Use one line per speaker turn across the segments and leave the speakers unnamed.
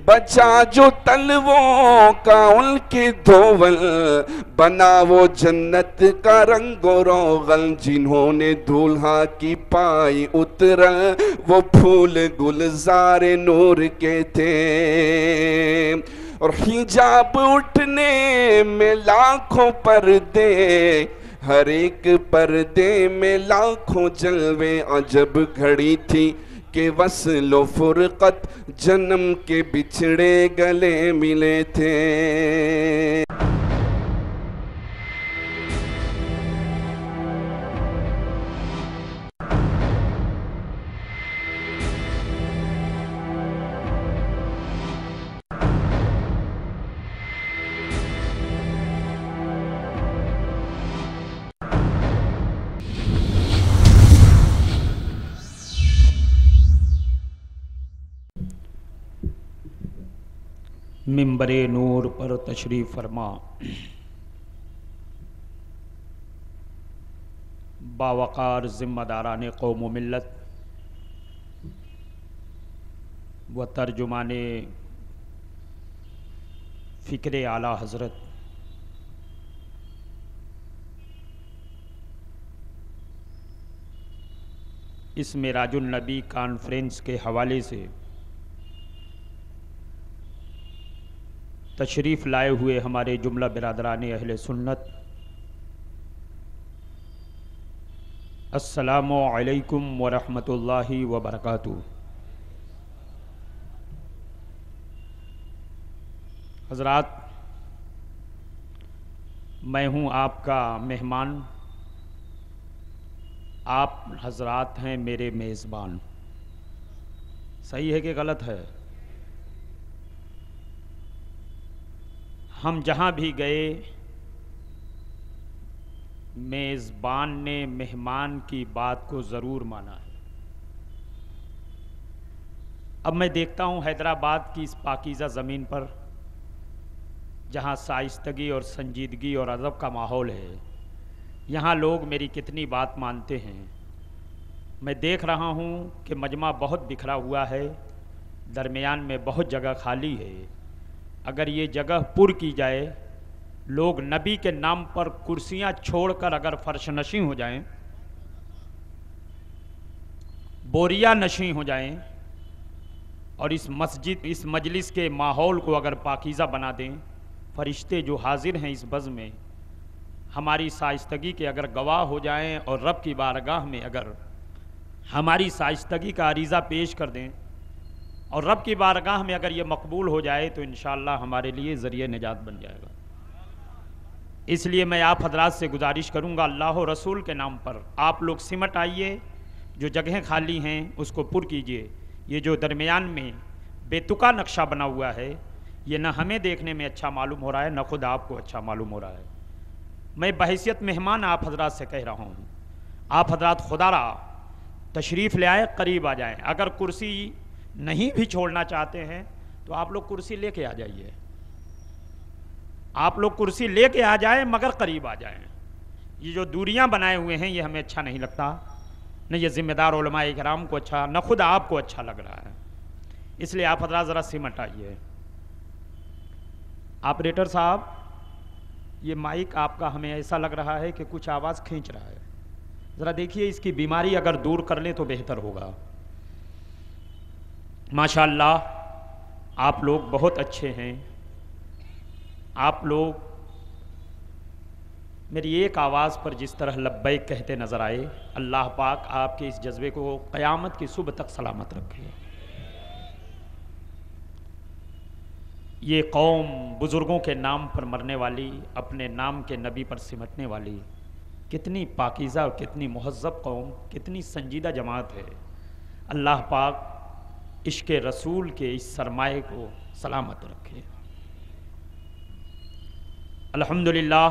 بچا جو تلووں کا ان کے دھول، بنا وہ جنت کا رنگ و روغن، جنہوں نے دولہا کی پائی اترل وہ پھول گلزار نور کے تھے، اور حجاب اٹھنے میں لاکھوں پردے، ہر ایک پردے میں لاکھوں جلوے، عجب گھڑی تھی کہ وصل و فرقت جنم کے بچھڑے گلے ملے تھے۔
منبر نور پر تشریف فرما باوقار ذمہ داران قوم و ملت و ترجمان فکر اعلیٰ حضرت اس معراج النبی کانفرنس کے حوالے سے تشریف لائے ہوئے ہمارے جملہ برادران اہل سنت، السلام علیکم ورحمۃ اللہ وبرکاتہ۔ حضرات، میں ہوں آپ کا مہمان، آپ حضرات ہیں میرے میزبان۔ صحیح ہے کہ غلط ہے؟ ہم جہاں بھی گئے میزبان نے مہمان کی بات کو ضرور مانا ہے۔ اب میں دیکھتا ہوں حیدرآباد کی اس پاکیزہ زمین پر جہاں شائستگی اور سنجیدگی اور ادب کا ماحول ہے، یہاں لوگ میری کتنی بات مانتے ہیں۔ میں دیکھ رہا ہوں کہ مجمع بہت بکھرا ہوا ہے، درمیان میں بہت جگہ خالی ہے۔ اگر یہ جگہ پر کی جائے، لوگ نبی کے نام پر کرسیاں چھوڑ کر اگر فرش نشیں ہو جائیں، بوریا نشیں ہو جائیں، اور اس مجلس کے ماحول کو اگر پاکیزہ بنا دیں، فرشتے جو حاضر ہیں اس بزم میں ہماری شائستگی کے اگر گواہ ہو جائیں اور رب کی بارگاہ میں اگر ہماری شائستگی کا عریضہ پیش کر دیں اور رب کی بارگاہ میں اگر یہ مقبول ہو جائے تو انشاءاللہ ہمارے لیے ذریعہ نجات بن جائے گا۔ اس لیے میں آپ حضرات سے گزارش کروں گا، اللہ و رسول کے نام پر آپ لوگ سمٹ آئیے، جو جگہیں خالی ہیں اس کو پر کیجئے۔ یہ جو درمیان میں بے تکا نقشہ بنا ہوا ہے، یہ نہ ہمیں دیکھنے میں اچھا معلوم ہو رہا ہے، نہ خود آپ کو اچھا معلوم ہو رہا ہے۔ میں بحیثیت مہمان آپ حضرات سے کہہ رہا ہوں، آپ حضرات خدا را تشریف لے آئے، قریب آ جائیں۔ اگر کرسی نہیں بھی چھوڑنا چاہتے ہیں تو آپ لوگ کرسی لے کے آ جائیے، آپ لوگ کرسی لے کے آ جائیں، مگر قریب آ جائیں۔ یہ جو دوریاں بنائے ہوئے ہیں یہ ہمیں اچھا نہیں لگتا، نہ یہ ذمہ دار علماء کرام کو اچھا، نہ خود آپ کو اچھا لگ رہا ہے۔ اس لیے آپ حضرات ذرا سمٹ آئیے۔ آپریٹر صاحب، یہ مائک آپ کا ہمیں ایسا لگ رہا ہے کہ کچھ آواز کھینچ رہا ہے، ذرا دیکھیے اس کی بیماری اگر دور کر لیں تو بہتر ہوگا۔ ماشاءاللہ آپ لوگ بہت اچھے ہیں، آپ لوگ میری ایک آواز پر جس طرح لبیک کہتے نظر آئے، اللہ پاک آپ کے اس جذبے کو قیامت کی صبح تک سلامت رکھے۔ یہ قوم بزرگوں کے نام پر مرنے والی، اپنے نام کے نبی پر سمٹنے والی، کتنی پاکیزہ اور کتنی مہذب قوم، کتنی سنجیدہ جماعت ہے۔ اللہ پاک عشق رسول کے اس سرمایہ کو سلامت رکھے۔ الحمدللہ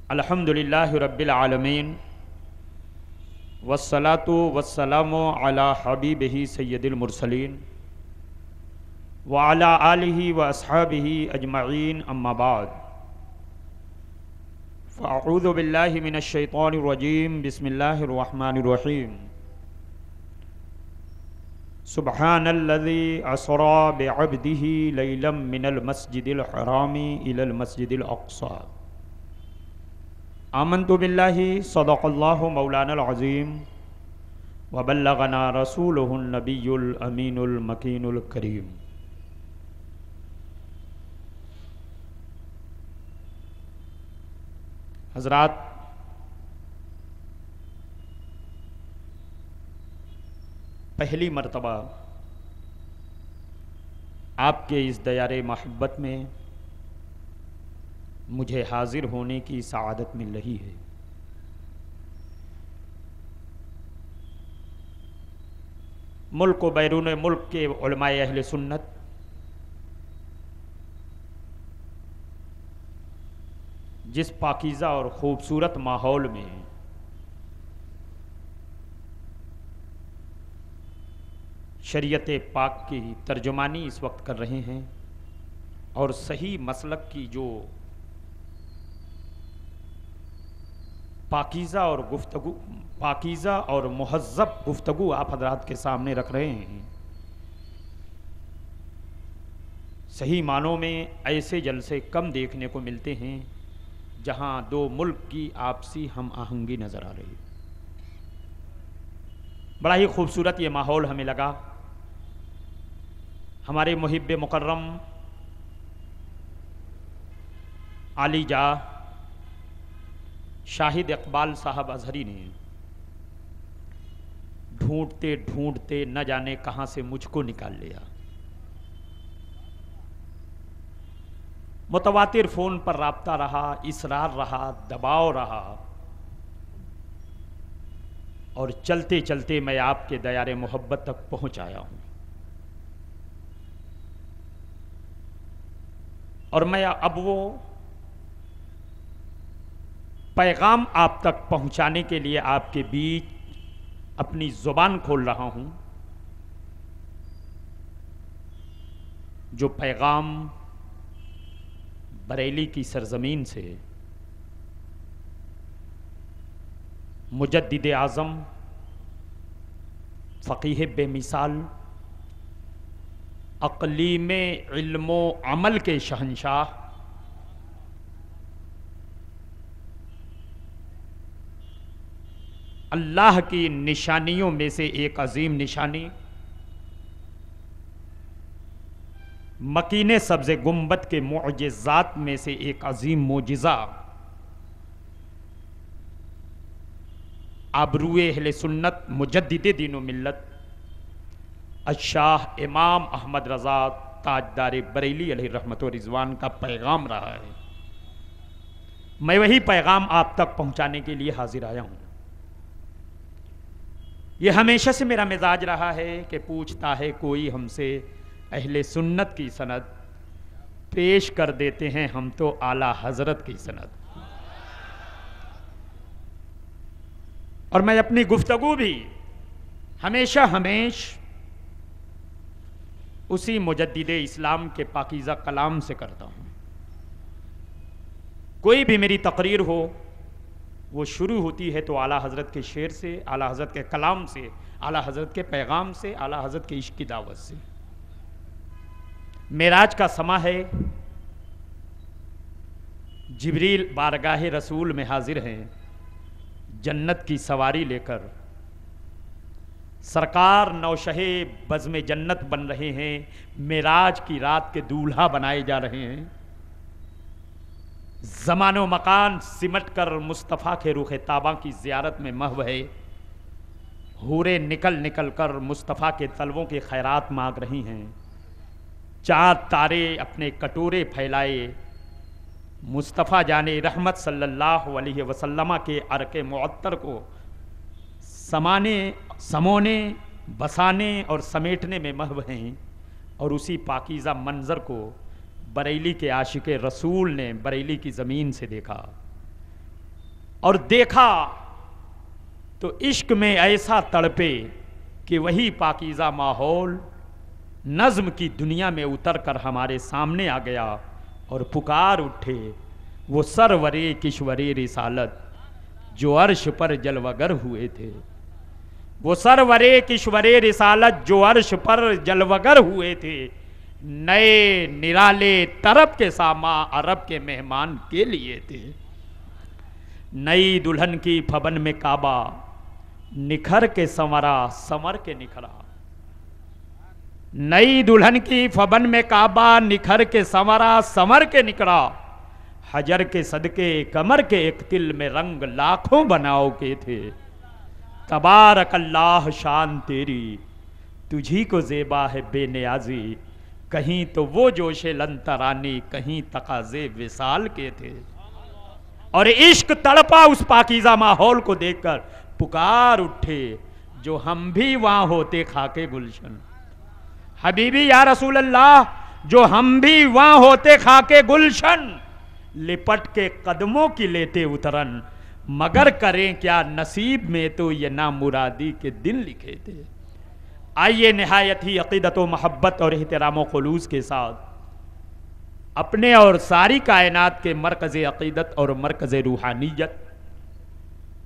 الحمدللہ رب العالمین، والصلاة والسلام علی حبیبہ سید المرسلین وعلی آلہ واصحابہ اجمعین، اما بعد فاعوذ باللہ من الشیطان الرجیم، بسم اللہ الرحمن الرحیم۔ सुब्हानल्लज़ी असरा बिअब्दिही लैलम मिनल मस्जिदिल हरामी इलल मस्जिदिल अक़सा। आमन्तु बिल्लाहि सदक़ल्लाहु मौलानल अज़ीम व बल्लगना रसूलुहुन नबियुल अमीनुल मकीनुल करीम। हज़रात, पहली मर्तबा आपके इस दयारे महब्बत में मुझे हाजिर होने की सआदत मिल रही है। मुल्क व बैरून मुल्क के उलमाए अहले सुन्नत जिस पाकीज़ा और ख़ूबसूरत माहौल में शरीयत पाक की तर्जुमानी इस वक्त कर रहे हैं और सही मसलक की जो पाकीज़ा और मुहज़्ज़ब गुफ्तगू आप हज़रात के सामने रख रहे हैं, सही मानों में ऐसे जलसे कम देखने को मिलते हैं जहां दो मुल्क की आपसी हम आहंगी नज़र आ रही है। बड़ा ही खूबसूरत ये माहौल हमें लगा। हमारे मुहिब्ब मुकर्रम आली जा शाहिद इकबाल साहब अजहरी ने ढूंढते ढूंढते न जाने कहां से मुझको निकाल लिया। मुतवातिर फ़ोन पर राब्ता रहा, इसरार रहा, दबाव रहा और चलते चलते मैं आपके दयारे मोहब्बत तक पहुंच आया हूं। और मैं अब वो पैगाम आप तक पहुंचाने के लिए आपके बीच अपनी ज़ुबान खोल रहा हूं, जो पैगाम बरेली की सरजमीन से मुजद्दिद आज़म फ़क़ीह बेमिसाल अक़लीम इल्म अमल के शहंशाह अल्लाह की निशानियों में से एक अजीम निशानी मकीने सब्ज़े गुंबद के मुअजिज़ात में से एक अजीम मोजिज़ा आबरूए अहले सुन्नत मुजद्दिदे दीन व मिल्लत अशाह इमाम अहमद रज़ा ताजदार बरेली अलैहि रहमत व रिज़वान का पैगाम रहा है। मैं वही पैगाम आप तक पहुंचाने के लिए हाजिर आया हूं। यह हमेशा से मेरा मिजाज रहा है कि पूछता है कोई हमसे अहले सुन्नत की सनद, पेश कर देते हैं हम तो आला हजरत की सनद। और मैं अपनी गुफ्तगू भी हमेशा उसी मुजद्दिदे इस्लाम के पाकीज़ा कलाम से करता हूँ। कोई भी मेरी तकरीर हो वो शुरू होती है तो आला हज़रत के शेर से, आला हज़रत के कलाम से, आला हज़रत के पैगाम से, आला हज़रत के इश्क की दावत से। मेराज का समा है, जिब्रील बारगाह रसूल में हाजिर हैं जन्नत की सवारी लेकर। सरकार नौशहे बज़्म जन्नत बन रहे हैं, मेराज की रात के दूल्हा बनाए जा रहे हैं। ज़मानो मकान सिमट कर मुस्तफ़ा के रुख ताबा की ज़ियारत में महव है। हूरे निकल निकल कर मुस्तफ़ा के तलवों के खैरात मांग रही हैं। चार तारे अपने कटोरे फैलाए मुस्तफ़ा जाने रहमत सल्लल्लाहु अलैहि वसल्लम के अर्के मुअत्तर को समोने, बसाने और समेटने में महव हैं। और उसी पाकीज़ा मंज़र को बरेली के आशिक़े रसूल ने बरेली की ज़मीन से देखा, और देखा तो इश्क में ऐसा तड़पे कि वही पाकीज़ा माहौल नज़्म की दुनिया में उतर कर हमारे सामने आ गया और पुकार उठे वो सरवरे किश्वरे रिसालत जो अर्श पर जलवागर हुए थे, وہ سرورے کشورے رسالت جو عرش پر جلوگر ہوئے تھے، نئے نرالے طرب کے ساما عرب کے مہمان کے لیے تھے۔ نئی دلہن کی پھبن میں کعبہ نکھر کے سنورا سنور کے نکھرا، نئی دلہن کی فبن میں کعبہ نکھر کے سنورا سنور کے نکلا، حجر کے صدقے کمر کے ایک تل میں رنگ لاکھوں بناؤ کے تھے۔ تبارک اللہ شان تیری، تجھی کو زیبا ہے بے نیازی، کہیں تو وہ جوش لنترانی، کہیں تقاضے وصال کے تھے۔ اور عشق تڑپا اس پاکیزہ ماحول کو دیکھ کر، پکار اٹھے جو ہم بھی وہاں ہوتے خاکے گلشن۔ حبیبی یا رسول اللہ، جو ہم بھی وہاں ہوتے خاکے گلشن، لپٹ کے قدموں کی لیتے اترن، مگر کریں کیا نصیب میں تو یہ نامرادی کے دن لکھے تھے۔ آئیے نہایت ہی عقیدت و محبت اور احترام و خلوص کے ساتھ اپنے اور ساری کائنات کے مرکز عقیدت اور مرکز روحانیت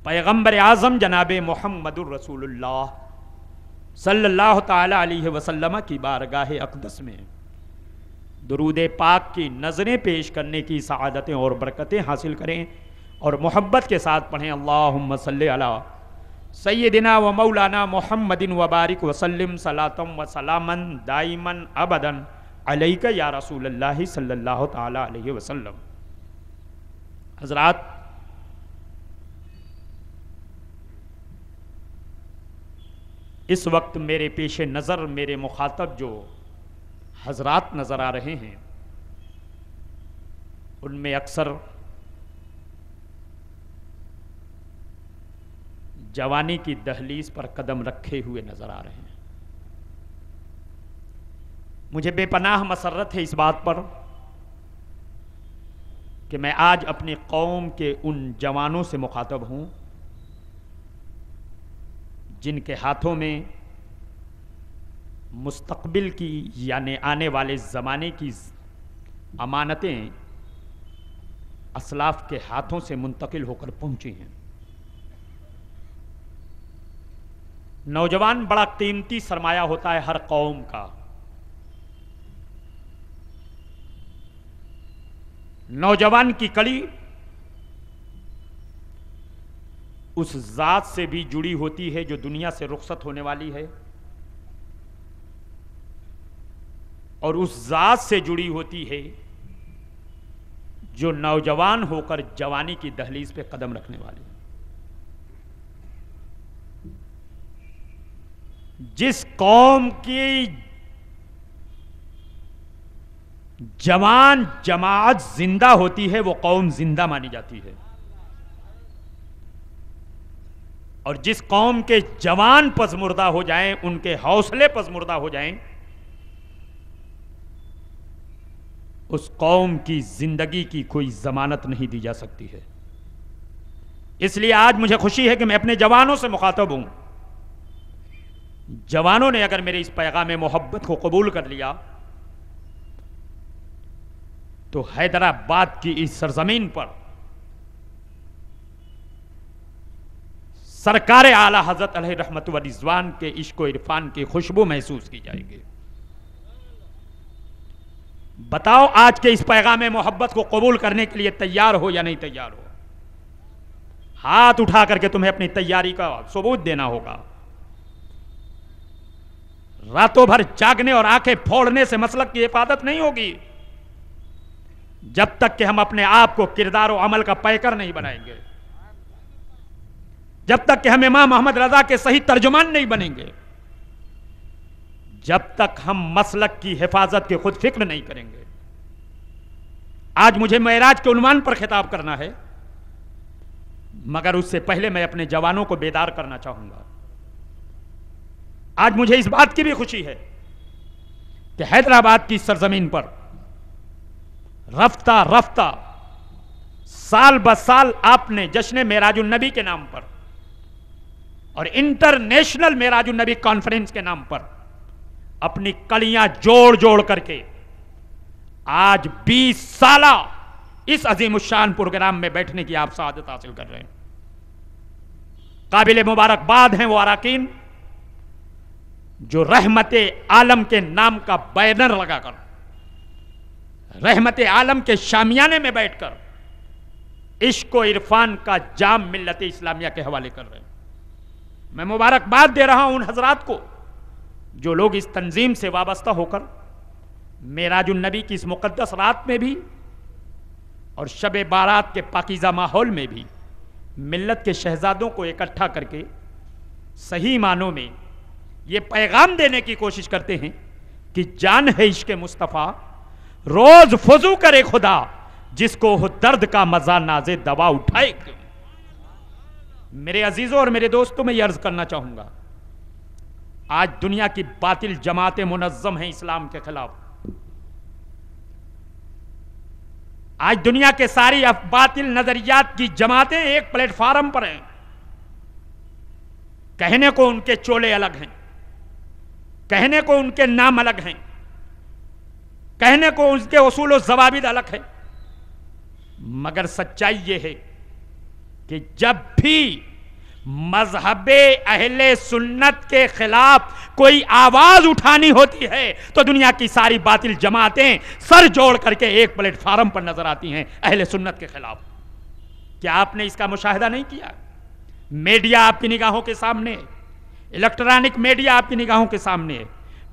پیغمبر اعظم جناب محمد الرسول اللہ صلی اللہ تعالی علیہ وسلم کی بارگاہ اقدس میں درود پاک کی نظریں پیش کرنے کی سعادتیں اور برکتیں حاصل کریں، اور محبت کے ساتھ پڑھیں اللہم صلی علی سیدنا و مولانا محمد وبارک وسلم صلاۃ و سلاما دائما ابدا علیک یا رسول اللہ صلی اللہ تعالی علیہ وسلم۔ حضرات، اس وقت میرے پیش نظر میرے مخاطب جو حضرات نظر آ رہے ہیں، ان میں اکثر جوانی کی دہلیز پر قدم رکھے ہوئے نظر آ رہے ہیں۔ مجھے بے پناہ مسرت ہے اس بات پر کہ میں آج اپنی قوم کے ان جوانوں سے مخاطب ہوں جن کے ہاتھوں میں مستقبل کی یعنی آنے والے زمانے کی امانتیں اسلاف کے ہاتھوں سے منتقل ہو کر پہنچی ہیں۔ نوجوان بڑا قیمتی سرمایہ ہوتا ہے ہر قوم کا۔ نوجوان کی کڑی اس ذات سے بھی جڑی ہوتی ہے جو دنیا سے رخصت ہونے والی ہے، اور اس ذات سے جڑی ہوتی ہے جو نوجوان ہو کر جوانی کی دہلیز پہ قدم رکھنے والی ہے۔ جس قوم کی جوان جماعت زندہ ہوتی ہے وہ قوم زندہ مانی جاتی ہے، اور جس قوم کے جوان پزمردہ ہو جائیں، ان کے حوصلے پزمردہ ہو جائیں، اس قوم کی زندگی کی کوئی ضمانت نہیں دی جا سکتی ہے۔ اس لیے آج مجھے خوشی ہے کہ میں اپنے جوانوں سے مخاطب ہوں۔ جوانوں نے اگر میرے اس پیغام محبت کو قبول کر لیا تو حیدرآباد کی اس سرزمین پر سرکار اعلی حضرت علیہ رحمت و رضوان کے عشق و عرفان کی خوشبو محسوس کی جائے گی۔ بتاؤ آج کے اس پیغام محبت کو قبول کرنے کے لیے تیار ہو یا نہیں تیار ہو؟ ہاتھ اٹھا کر کے تمہیں اپنی تیاری کا ثبوت دینا ہوگا۔ راتوں بھر جاگنے اور آنکھیں پھوڑنے سے مسلک کی حفاظت نہیں ہوگی جب تک کہ ہم اپنے آپ کو کردار و عمل کا پیکر نہیں بنائیں گے، جب تک کہ ہم امام محمد رضا کے صحیح ترجمان نہیں بنیں گے، جب تک ہم مسلک کی حفاظت کی خود فکر نہیں کریں گے۔ آج مجھے معراج کے عنوان پر خطاب کرنا ہے، مگر اس سے پہلے میں اپنے جوانوں کو بیدار کرنا چاہوں گا۔ آج مجھے اس بات کی بھی خوشی ہے کہ حیدرآباد کی سرزمین پر رفتہ رفتہ سال بسال آپ نے جشن معراج النبی کے نام پر اور انٹرنیشنل معراج النبی کانفرنس کے نام پر اپنی کڑیاں جوڑ جوڑ کر کے آج 20 سالہ اس عظیم الشان پروگرام میں بیٹھنے کی آپ سعادت حاصل کر رہے ہیں۔ قابل مبارکباد ہیں وہ اراکین जो रहमत आलम के नाम का बैनर लगाकर, रहमत आलम के शामियाने में बैठकर इश्क व इरफान का जाम मिल्लत इस्लामिया के हवाले कर रहे हैं। मैं मुबारकबाद दे रहा हूं उन हजरात को जो लोग इस तंजीम से वाबस्ता होकर मेराजुन नबी की इस मुकद्दस रात में भी और शब बारात के पाकीज़ा माहौल में भी मिल्लत के शहजादों को इकट्ठा करके सही मानों में ये पैगाम देने की कोशिश करते हैं कि जान है इश्क मुस्तफ़ा, रोज फुजू करे खुदा, जिसको हो दर्द का मजा नाजे दवा उठाए क्यों। मेरे अजीजों और मेरे दोस्तों, मैं ये अर्ज करना चाहूंगा, आज दुनिया की बातिल जमातें मुनज़्ज़म हैं इस्लाम के खिलाफ। आज दुनिया के सारी बातिल नजरियात की जमातें एक प्लेटफार्म पर हैं। कहने को उनके चोले अलग हैं, कहने को उनके नाम अलग हैं, कहने को उनके उसूल व ज़वाबित अलग है, मगर सच्चाई यह है कि जब भी मजहबे अहले सुन्नत के खिलाफ कोई आवाज उठानी होती है तो दुनिया की सारी बातिल जमातें सर जोड़ करके एक प्लेटफार्म पर नजर आती हैं अहले सुन्नत के खिलाफ। क्या आपने इसका मुशाहिदा नहीं किया? मीडिया आपकी निगाहों के सामने है, इलेक्ट्रॉनिक मीडिया आपकी निगाहों के सामने है,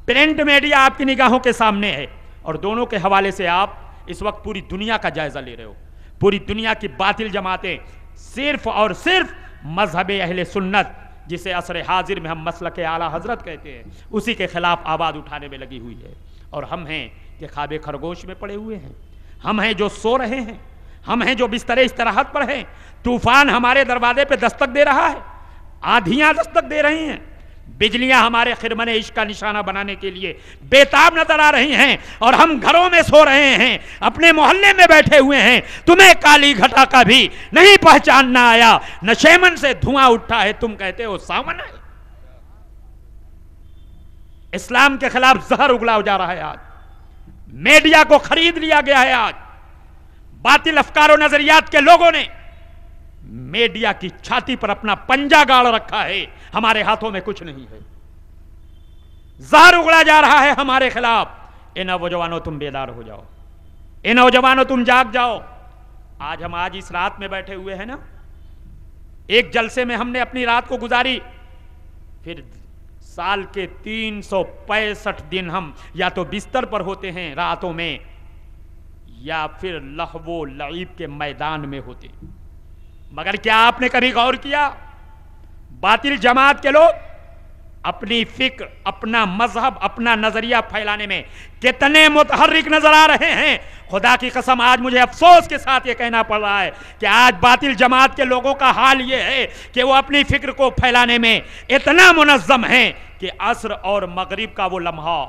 प्रिंट मीडिया आपकी निगाहों के सामने है, और दोनों के हवाले से आप इस वक्त पूरी दुनिया का जायजा ले रहे हो। पूरी दुनिया की बातिल जमातें सिर्फ और सिर्फ मजहब अहले सुन्नत, जिसे असर हाजिर में हम मसलक आला हजरत कहते हैं, उसी के खिलाफ आवाज़ उठाने में लगी हुई है। और हम हैं कि ख्वाबे खरगोश में पड़े हुए हैं, हम हैं जो सो रहे हैं, हम हैं जो बिस्तरे इस्तराहत पर हैं। तूफान हमारे दरवाजे पे दस्तक दे रहा है, आंधियां दस्तक दे रही हैं, बिजलियां हमारे खिरमने इश्क का निशाना बनाने के लिए बेताब नजर आ रही हैं, और हम घरों में सो रहे हैं, अपने मोहल्ले में बैठे हुए हैं। तुम्हें काली घटा का भी नहीं पहचानना आया, नशेमन से धुआं उठा है, तुम कहते हो सावन है। इस्लाम के खिलाफ जहर उगला जा रहा है। आज मीडिया को खरीद लिया गया है। आज बातिल अफकार और नजरियात के लोगों ने मीडिया की छाती पर अपना पंजा गाड़ रखा है। हमारे हाथों में कुछ नहीं है, जहर उगला जा रहा है हमारे खिलाफ। ए नौजवानों, तुम बेदार हो जाओ, ए नौजवानों तुम जाग जाओ। आज इस रात में बैठे हुए हैं ना, एक जलसे में हमने अपनी रात को गुजारी, फिर साल के 365 दिन हम या तो बिस्तर पर होते हैं रातों में, या फिर लहवो लईब के मैदान में होते। मगर क्या आपने कभी गौर किया, बातिल जमात के लोग अपनी फिक्र, अपना मजहब, अपना नजरिया फैलाने में कितने मुतहर्रिक नजर आ रहे हैं। खुदा की कसम, आज मुझे अफसोस के साथ ये कहना पड़ रहा है कि आज बातिल जमात के लोगों का हाल ये है कि वो अपनी फिक्र को फैलाने में इतना मुनज़्ज़म है कि असर और मगरिब का वो लम्हा,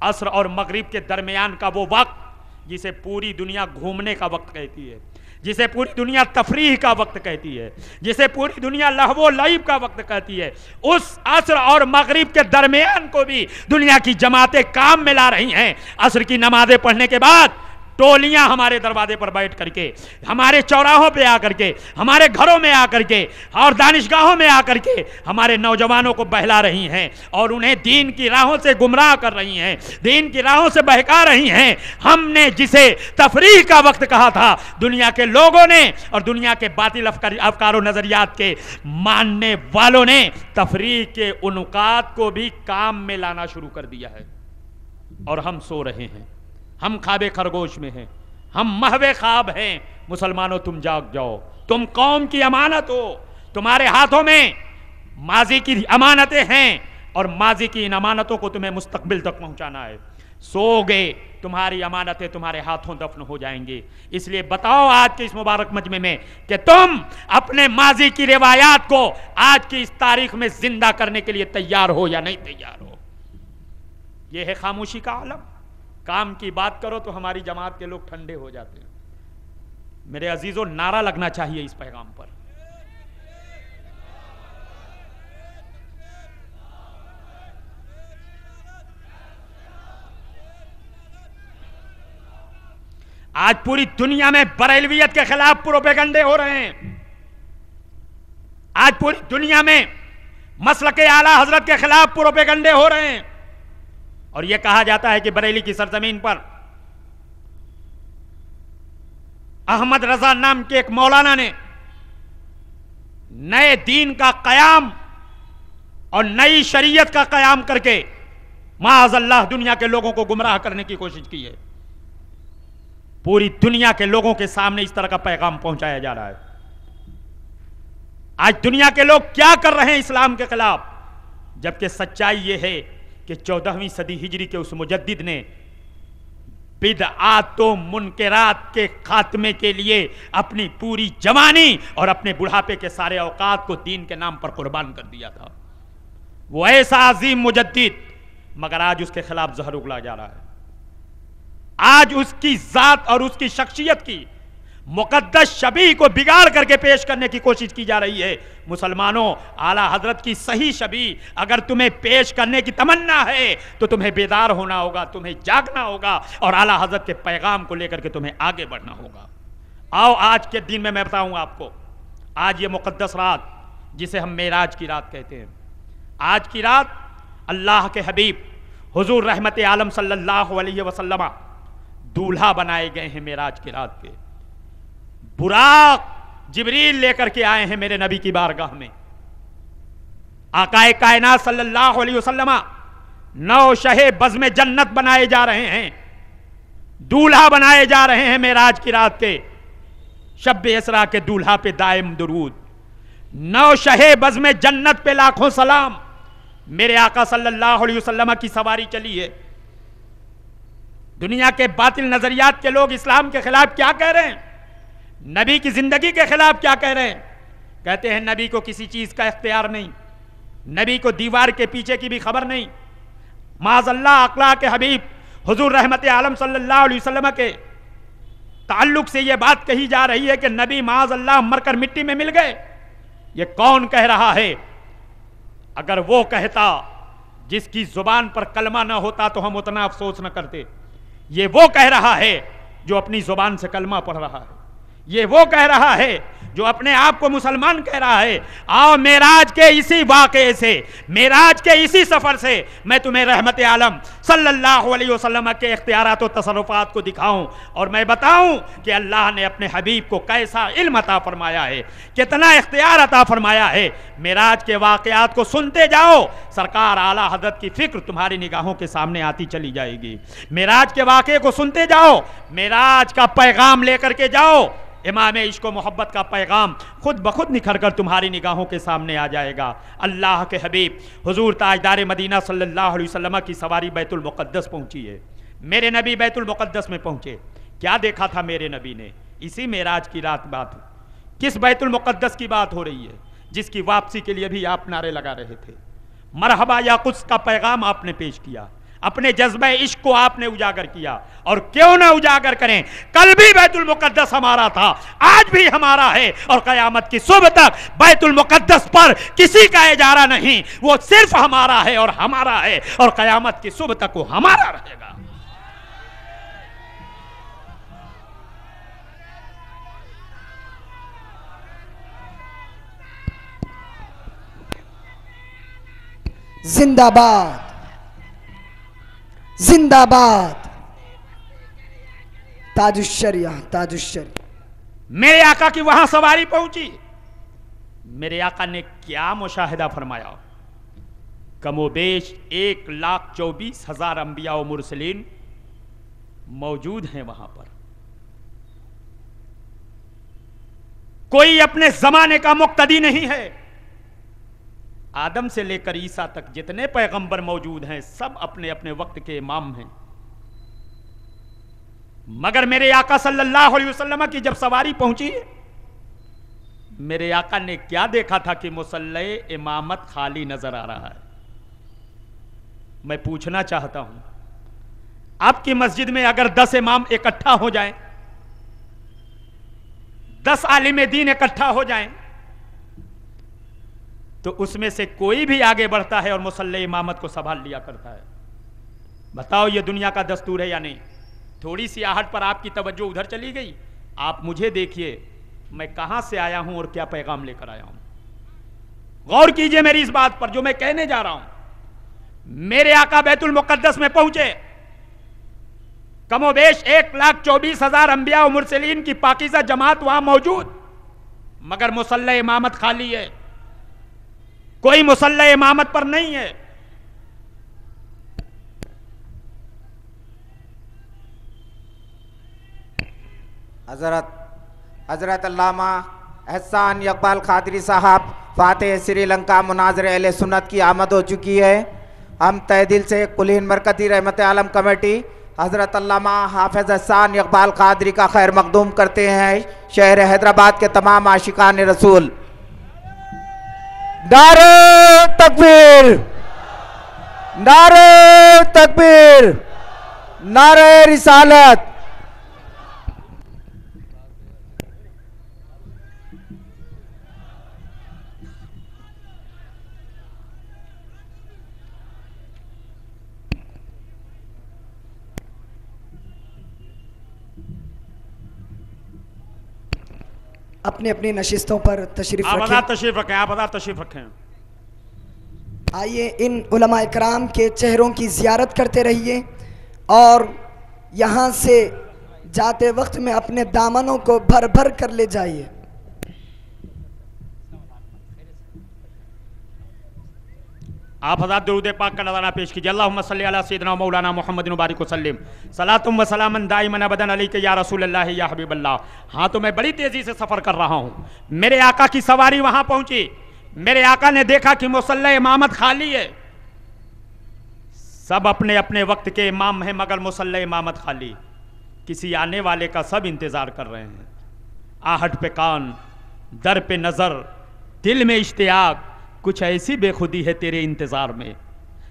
असर और मगरिब के दरमियान का वो वक्त जिसे पूरी दुनिया घूमने का वक्त कहती है, जिसे पूरी दुनिया तफरीह का वक्त कहती है, जिसे पूरी दुनिया लहवो लईब का वक्त कहती है, उस असर और मगरिब के दरमियान को भी दुनिया की जमातें काम में ला रही हैं। असर की नमाजें पढ़ने के बाद टोलियां हमारे दरवाजे पर बैठ करके, हमारे चौराहों पे आकर के, हमारे घरों में आकर के और दानिशगाहों में आकर के हमारे नौजवानों को बहला रही हैं और उन्हें दीन की राहों से गुमराह कर रही हैं, दीन की राहों से बहका रही हैं। हमने जिसे तफरीह का वक्त कहा था, दुनिया के लोगों ने और दुनिया के बातिल अफकार और नजरियात के मानने वालों ने तफरीह के उनुकात को भी काम में लाना शुरू कर दिया है। और हम सो रहे हैं, हम ख्वाबे खरगोश में हैं, हम महवे ख्वाब हैं। मुसलमानों तुम जाग जाओ, तुम कौम की अमानत हो, तुम्हारे हाथों में माजी की अमानतें हैं और माजी की इन अमानतों को तुम्हें मुस्तकबिल तक पहुंचाना है। सोगे, तुम्हारी अमानतें तुम्हारे हाथों दफन हो जाएंगी। इसलिए बताओ आज के इस मुबारक मजमे में कि तुम अपने माजी की रिवायात को आज की इस तारीख में जिंदा करने के लिए तैयार हो या नहीं तैयार हो। यह है खामोशी का आलम। काम की बात करो तो हमारी जमात के लोग ठंडे हो जाते हैं। मेरे अजीजों, नारा लगना चाहिए इस पैगाम पर। आज पूरी दुनिया में बरेलवियत के खिलाफ प्रोपेगंडे हो रहे हैं। आज पूरी दुनिया में مسلک اعلیٰ حضرت کے خلاف پروپیگنڈے ہو رہے ہیں، اور یہ کہا جاتا ہے کہ بریلی کی سرزمین پر احمد رضا نام کے ایک مولانا نے نئے دین کا قیام اور نئی شریعت کا قیام کر کے معاذ اللہ دنیا کے لوگوں کو گمراہ کرنے کی کوشش کی ہے۔ پوری دنیا کے لوگوں کے سامنے اس طرح کا پیغام پہنچایا جا رہا ہے۔ آج دنیا کے لوگ کیا کر رہے ہیں اسلام کے خلاف، جبکہ سچائی یہ ہے کہ 14ویں صدی ہجری کے اس مجدد نے بدعات و منکرات کے خاتمے کے لیے اپنی پوری جوانی اور اپنے بڑھاپے کے سارے اوقات کو دین کے نام پر قربان کر دیا تھا۔ وہ ایسا عظیم مجدد، مگر آج اس کے خلاف زہر اگلا جا رہا ہے۔ آج اس کی ذات اور اس کی شخصیت کی مقدس شبیہ کو بگاڑ کر کے پیش کرنے کی کوشش کی جا رہی ہے۔ مسلمانوں، اعلیٰ حضرت کی صحیح شبیہ اگر تمہیں پیش کرنے کی تمنا ہے تو تمہیں بیدار ہونا ہوگا، تمہیں جاگنا ہوگا، اور اعلیٰ حضرت کے پیغام کو لے کر کے تمہیں آگے بڑھنا ہوگا۔ آؤ آج کے دن میں بتاؤں آپ کو، آج یہ مقدس رات جسے ہم معراج کی رات کہتے ہیں، آج کی رات اللہ کے حبیب حضور رحمت عالم صلی اللہ علیہ وسلم دولہا بنائے گئے ہیں۔ معراج کی رات کے براق جبریل لے کر کے آئے ہیں میرے نبی کی بارگاہ میں۔ آقا کائنات صلی اللہ علیہ وسلم نو شہ بزم جنت بنائے جا رہے ہیں، دولہا بنائے جا رہے ہیں معراج کی رات کے۔ شب اسرا کے دولہا پہ دائم درود، نو شہ بزم جنت پہ لاکھوں سلام۔ میرے آقا صلی اللہ علیہ وسلم کی سواری چلی ہے۔ دنیا کے باطل نظریات کے لوگ اسلام کے خلاف کیا کہہ رہے ہیں، نبی کی زندگی کے خلاف کیا کہہ رہے ہیں؟ کہتے ہیں نبی کو کسی چیز کا اختیار نہیں، نبی کو دیوار کے پیچھے کی بھی خبر نہیں۔ معاذ اللہ اخلاق کے حبیب حضور رحمت عالم صلی اللہ علیہ وسلم کے تعلق سے یہ بات کہی جا رہی ہے کہ نبی معاذ اللہ مر کر مٹی میں مل گئے۔ یہ کون کہہ رہا ہے؟ اگر وہ کہتا جس کی زبان پر کلمہ نہ ہوتا تو ہم اتنا افسوس نہ کرتے۔ یہ وہ کہہ رہا ہے جو اپنی زبان سے کلمہ پڑھ رہا ہے، یہ وہ کہہ رہا ہے جو اپنے آپ کو مسلمان کہہ رہا ہے۔ آؤ معراج کے اسی واقعے سے، معراج کے اسی سفر سے میں تمہیں رحمت عالم صلی اللہ علیہ وسلم کے اختیارات و تصرفات کو دکھاؤں، اور میں بتاؤں کہ اللہ نے اپنے حبیب کو کیسا علم عطا فرمایا ہے، کتنا اختیار عطا فرمایا ہے۔ معراج کے واقعات کو سنتے جاؤ، سرکار اعلیٰ حضرت کی فکر تمہاری نگاہوں کے سامنے آتی چلی جائے گی۔ معراج کے واقعے کو سنتے جاؤ، معراج کا پیغام لے کر کے جاؤ، امام عشق و محبت کا پیغام خود بخود نکھر کر تمہاری نگاہوں کے سامنے آ جائے گا۔ اللہ کے حبیب حضور تاجدار مدینہ صلی اللہ علیہ وسلم کی سواری بیت المقدس پہنچی ہے۔ میرے نبی بیت المقدس میں پہنچے، کیا دیکھا تھا میرے نبی نے؟ اسی معراج کی رات بات ہو، کس بیت المقدس کی بات ہو رہی ہے جس کی واپسی کے لیے بھی آپ نعرے لگا رہے تھے؟ مرحبا یا قدس کا پیغام آپ نے پیش کیا، اپنے جذبہ عشق کو آپ نے اجاگر کیا، اور کیوں نہ اجاگر کریں، کل بھی بیت المقدس ہمارا تھا، آج بھی ہمارا ہے، اور قیامت کی صبح تک بیت المقدس پر کسی کا اجارہ نہیں، وہ صرف ہمارا ہے اور ہمارا ہے، اور قیامت کی صبح تک وہ ہمارا رہے گا۔
زندہ باد، زندہ باد، تاج الشریعہ، تاج الشریعہ۔
میرے آقا کی وہاں سواری پہنچی، میرے آقا نے کیا مشاہدہ فرمایا؟ کم و بیش 1,24,000 انبیاء و مرسلین موجود ہیں وہاں پر۔ کوئی اپنے زمانے کا مقتدی نہیں ہے۔ آدم سے لے کر عیسیٰ تک جتنے پیغمبر موجود ہیں سب اپنے اپنے وقت کے امام ہیں، مگر میرے آقا صلی اللہ علیہ وسلم کی جب سواری پہنچی، میرے آقا نے کیا دیکھا تھا کہ مصلی امامت خالی نظر آ رہا ہے۔ میں پوچھنا چاہتا ہوں، آپ کی مسجد میں اگر 10 امام اکٹھا ہو جائیں، 10 عالم دین اکٹھا ہو جائیں، تو اس میں سے کوئی بھی آگے بڑھتا ہے اور مصلی امامت کو سنبھال لیا کرتا ہے؟ بتاؤ یہ دنیا کا دستور ہے یا نہیں؟ تھوڑی سی آہٹ پر آپ کی توجہ ادھر چلی گئی، آپ مجھے دیکھیے میں کہاں سے آیا ہوں اور کیا پیغام لے کر آیا ہوں۔ غور کیجئے میری اس بات پر جو میں کہنے جا رہا ہوں. میرے آقا بیت المقدس میں پہنچے, کم و بیش 1,24,000 انبیاء و مرسلین کی پاکیزہ جماعت وہاں موجود, مگر مصلی امامت خالی ہے, کوئی مصلی امامت پر نہیں ہے.
حضرت علامہ احسان اقبال قادری صاحب فاتح سری لنکا مناظر اہل سنت کی آمد ہو چکی ہے. ہم تہ دل سے کل ہند مرکزی رحمت عالم کمیٹی حضرت علامہ حافظ احسان اقبال قادری کا خیر مقدوم کرتے ہیں. شہر حیدرآباد کے تمام عاشقان رسول نعرہ تکبیر, نعرہ تکبیر, نعرہ رسالت.
اپنی اپنی نشستوں پر تشریف
آپ
رکھیں.
آزاد تشریف رکھیں, آپ آزاد تشریف رکھیں.
آئیے ان علماء اکرام کے چہروں کی زیارت کرتے رہیے اور یہاں سے جاتے وقت میں اپنے دامنوں کو بھر بھر کر لے جائیے.
آپ حضرات درود پاک کا نذرانہ پیش کیجئے. اللہم صلی علی سیدنا و مولانا محمد مبارک وسلم صلاۃ و سلاما دائما ابدا علیک یا رسول اللہ یا حبیب اللہ. ہاں تو میں بڑی تیزی سے سفر کر رہا ہوں. میرے آقا کی سواری وہاں پہنچی, میرے آقا نے دیکھا کہ مصلی امامت خالی ہے, سب اپنے اپنے وقت کے امام ہیں مگر مصلی امامت خالی. کسی آنے والے کا سب انتظار کر رہے ہیں. آہٹ پہ کان, در پہ نظر, دل میں اشتیاق, کچھ ایسی بے خودی ہے تیرے انتظار میں.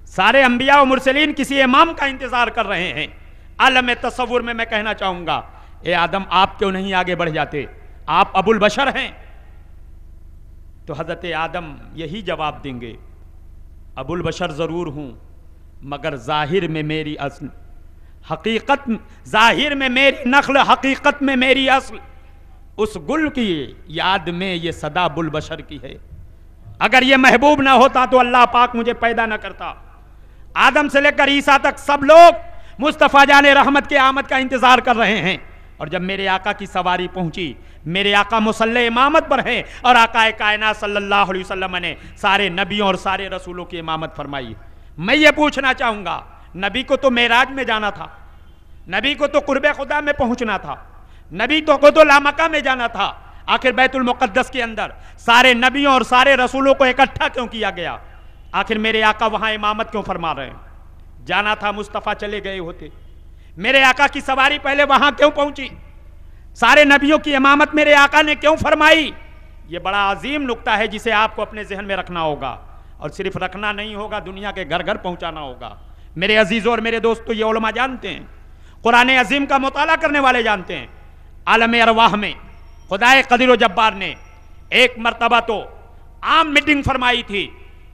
سارے انبیاء و مرسلین کسی امام کا انتظار کر رہے ہیں. عالم تصور میں کہنا چاہوں گا, اے آدم آپ کیوں نہیں آگے بڑھ جاتے, آپ ابو البشر ہیں. تو حضرت آدم یہی جواب دیں گے, ابو البشر ضرور ہوں مگر ظاہر میں میری اصل, حقیقت ظاہر میں میری نخل, حقیقت میں میری اصل. اس گل کی یاد میں یہ صدا ابو البشر کی ہے. اگر یہ محبوب نہ ہوتا تو اللہ پاک مجھے پیدا نہ کرتا. آدم سے لے کر عیسیٰ تک سب لوگ مصطفیٰ جان رحمت کے آمد کا انتظار کر رہے ہیں. اور جب میرے آقا کی سواری پہنچی, میرے آقا مصلی امامت پر ہیں اور آقا کائنات صلی اللہ علیہ وسلم نے سارے نبیوں اور سارے رسولوں کی امامت فرمائی. میں یہ پوچھنا چاہوں گا, نبی کو تو معراج میں جانا تھا, نبی کو تو قرب خدا میں پہنچنا تھا, نبی کو تو لامکہ میں جانا تھا, آخر بیت المقدس کے اندر سارے نبیوں اور سارے رسولوں کو اکٹھا کیوں کیا گیا؟ آخر میرے آقا وہاں امامت کیوں فرما رہے ہیں؟ جانا تھا مصطفیٰ چلے گئے ہوتے. میرے آقا کی سواری پہلے وہاں کیوں پہنچی؟ سارے نبیوں کی امامت میرے آقا نے کیوں فرمائی؟ یہ بڑا عظیم نقطہ ہے جسے آپ کو اپنے ذہن میں رکھنا ہوگا, اور صرف رکھنا نہیں ہوگا, دنیا کے گھر گھر پہنچانا ہوگا. میرے عزیزوں اور میرے دوستو, یہ علماء جانتے ہیں, قرآن عظیم کا مطالعہ کرنے والے جانتے ہیں, عالم ارواح میں خدائے قدیر و جبار نے ایک مرتبہ تو عام میٹنگ فرمائی تھی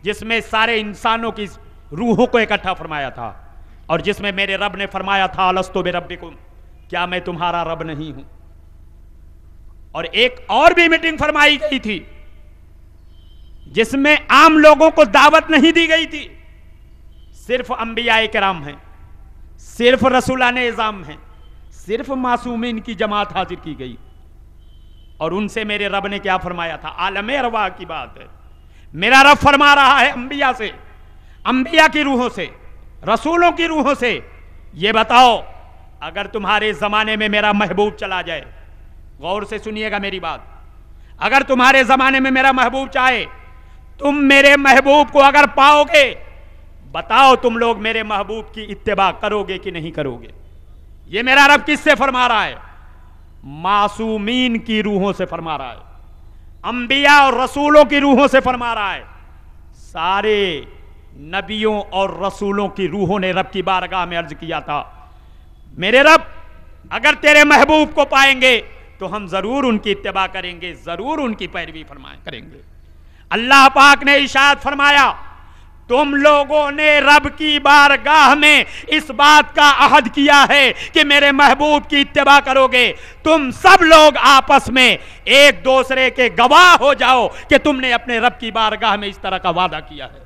جس میں سارے انسانوں کی روحوں کو اکٹھا فرمایا تھا, اور جس میں میرے رب نے فرمایا تھا الستو بربکم, کیا میں تمہارا رب نہیں ہوں. اور ایک اور بھی میٹنگ فرمائی گئی تھی جس میں عام لوگوں کو دعوت نہیں دی گئی تھی, صرف انبیاء کرام ہیں, صرف رسولان اعظام ہیں, صرف معصومین کی جماعت حاضر کی گئی. اور ان سے میرے رب نے کیا فرمایا تھا؟ عالم ارواح کی بات ہے. میرا رب فرما رہا ہے انبیاء سے, انبیاء کی روحوں سے, رسولوں کی روحوں سے, یہ بتاؤ اگر تمہارے زمانے میں میرا محبوب چلا جائے, غور سے سنیے گا میری بات, اگر تمہارے زمانے میں میرا محبوب چاہے, تم میرے محبوب کو اگر پاؤ گے, بتاؤ تم لوگ میرے محبوب کی اتباع کرو گے کہ نہیں کرو گے؟ یہ میرا رب کس سے فرما رہا ہے؟ معصومین کی روحوں سے فرما رہا ہے, انبیاء اور رسولوں کی روحوں سے فرما رہا ہے. سارے نبیوں اور رسولوں کی روحوں نے رب کی بارگاہ میں عرض کیا تھا, میرے رب اگر تیرے محبوب کو پائیں گے تو ہم ضرور ان کی اتباع کریں گے, ضرور ان کی پیروی کریں گے. اللہ پاک نے ارشاد فرمایا, तुम लोगों ने रब की बारगाह में इस बात का अहद किया है कि मेरे महबूब की इत्तिबा करोगे। तुम सब लोग आपस में एक दूसरे के गवाह हो जाओ कि तुमने अपने रब की बारगाह में इस तरह का वादा किया है।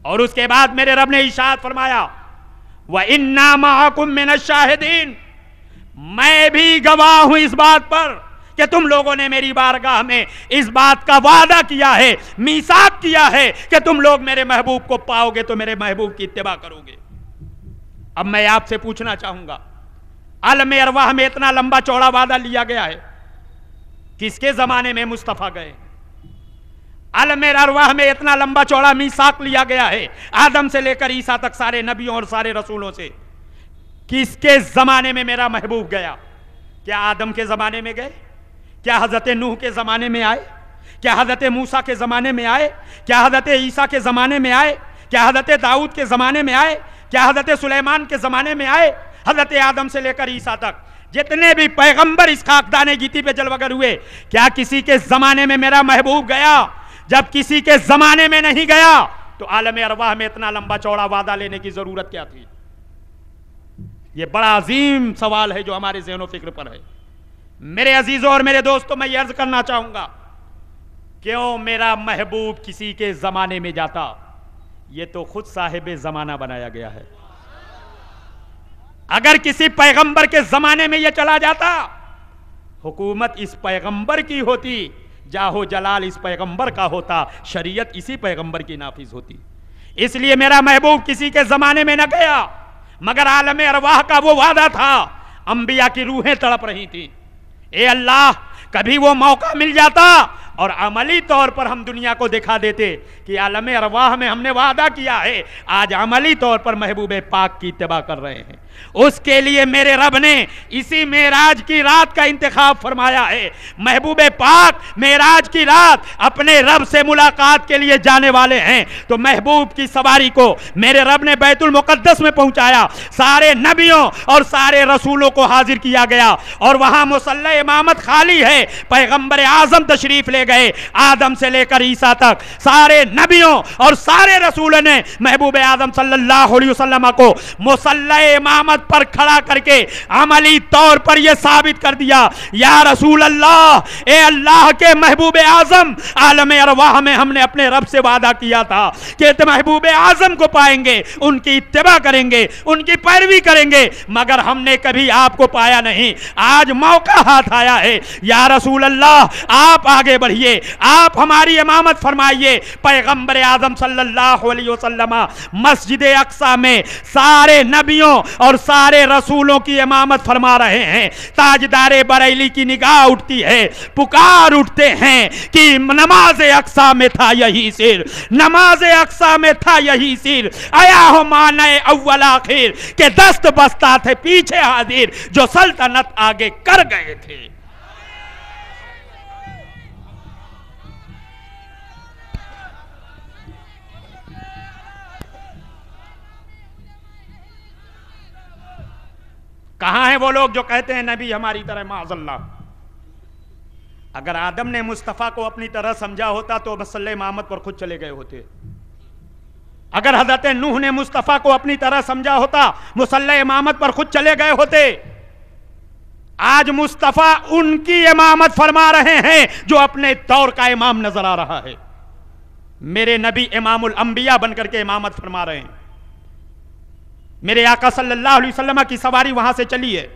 और उसके बाद मेरे रब ने इरशाद फरमाया, व इन्ना मअकुम मिनश शाहिदीन, मैं भी गवाह हूं इस बात पर कि तुम लोगों ने मेरी बारगाह में इस बात का वादा किया है, मीसाक किया है कि तुम लोग मेरे महबूब को पाओगे तो मेरे महबूब की इत्तिबा करोगे। अब मैं आपसे पूछना चाहूंगा, आलम अरवाह में इतना लंबा चौड़ा वादा लिया गया है, किसके जमाने में मुस्तफा गए? आलम अरवाह में इतना लंबा चौड़ा मीसाक लिया गया है, आदम से लेकर ईसा तक सारे नबियों और सारे रसूलों से, किसके जमाने में मेरा महबूब गया? क्या आदम के जमाने में गए? क्या हजरत नूह के ज़माने में आए? क्या हजरत मूसा के ज़माने में आए? क्या हजरत ईसा के ज़माने में आए? क्या हजरत दाऊद के ज़माने में आए? क्या हजरत सुलेमान के ज़माने में आए? हजरत आदम से लेकर ईसा तक जितने भी पैगंबर इस खाकदाने गीती पे जलवगर हुए, क्या किसी के ज़माने में मेरा महबूब गया? जब किसी के ज़माने में नहीं गया तो आलम अरवाह में इतना लंबा चौड़ा वादा लेने की ज़रूरत क्या थी? ये बड़ा अजीम सवाल है जो हमारे ज़हन व फिक्र पर है। मेरे अजीजों और मेरे दोस्तों, मैं ये अर्ज करना चाहूंगा, क्यों मेरा महबूब किसी के जमाने में जाता? ये तो खुद साहिब जमाना बनाया गया है। अगर किसी पैगंबर के जमाने में ये चला जाता, हुकूमत इस पैगंबर की होती, जाहो जलाल इस पैगंबर का होता, शरीयत इसी पैगंबर की नाफिज होती। इसलिए मेरा महबूब किसी के जमाने में न गया, मगर आलम अरवाह का वो वादा था। अंबिया की रूहें तड़प रही थी, ए अल्लाह कभी वो मौका मिल जाता और अमली तौर पर हम दुनिया को दिखा देते कि आलम अरवाह में हमने वादा किया है, आज अमली तौर पर महबूब पाक की इत्तिबा कर रहे हैं। उसके लिए मेरे रब ने इसी मेराज की रात का इंतखाब फरमाया है। महबूब पाक मेराज की रात अपने रब से मुलाकात के लिए जाने वाले हैं, तो महबूब की सवारी को मेरे रब ने बैतुल मुकद्दस में पहुंचाया। सारे नबियों और सारे रसूलों को हाजिर किया गया और वहां मुसल्ला इमामत खाली है। पैगंबर आजम तशरीफ ले गए, आदम से लेकर ईसा तक सारे नबियों और सारे रसूलों ने महबूब आदम सल्लल्लाहु अलैहि वसल्लम को मुसल्ला इमामत पर खड़ा करके अमली तौर पर यह साबित कर दिया, या रसूल अल्लाह, ए अल्लाह के महबूब आजम, आलम अरवाह में हमने अपने रब से वादा किया था कि महबूब आजम को पाएंगे, उनकी इत्तिबा करेंगे, उनकी पैरवी करेंगे, मगर हमने कभी आपको पाया नहीं। आज मौका हाथ आया है, या रसूल अल्लाह आप आगे बढ़िए, आप हमारी इमामत फरमाइए। पैगंबर आजम सल्लल्लाहु अलैहि वसल्लम मस्जिद अक्सा में सारे नबियों और सारे रसूलों की इमामत फरमा रहे हैं। ताजदारे बरेली की निगाह उठती है, पुकार उठते हैं कि नमाज अक्सा में था यही सिर, नमाज अक्सा में था यही सिर, आया हो माने अव्वल आखिर के दस्त बस्ता थे पीछे हाजिर, जो सल्तनत आगे कर गए थे। कहां हैं वो लोग जो कहते हैं नबी हमारी तरह? माज़अल्लाह, अगर आदम ने मुस्तफ़ा को अपनी तरह समझा होता तो मसल्ले इमामत पर खुद चले गए होते। अगर हजरत नूह ने मुस्तफ़ा को अपनी तरह समझा होता, मुसल्ले इमामत पर खुद चले गए होते। आज मुस्तफ़ा उनकी इमामत फरमा रहे हैं जो अपने दौर का इमाम नजर आ रहा है। मेरे नबी इमामुल अंबिया बनकर के इमामत फरमा रहे हैं। मेरे आका सल्लल्लाहु अलैहि वसल्लम की सवारी वहां से चली है,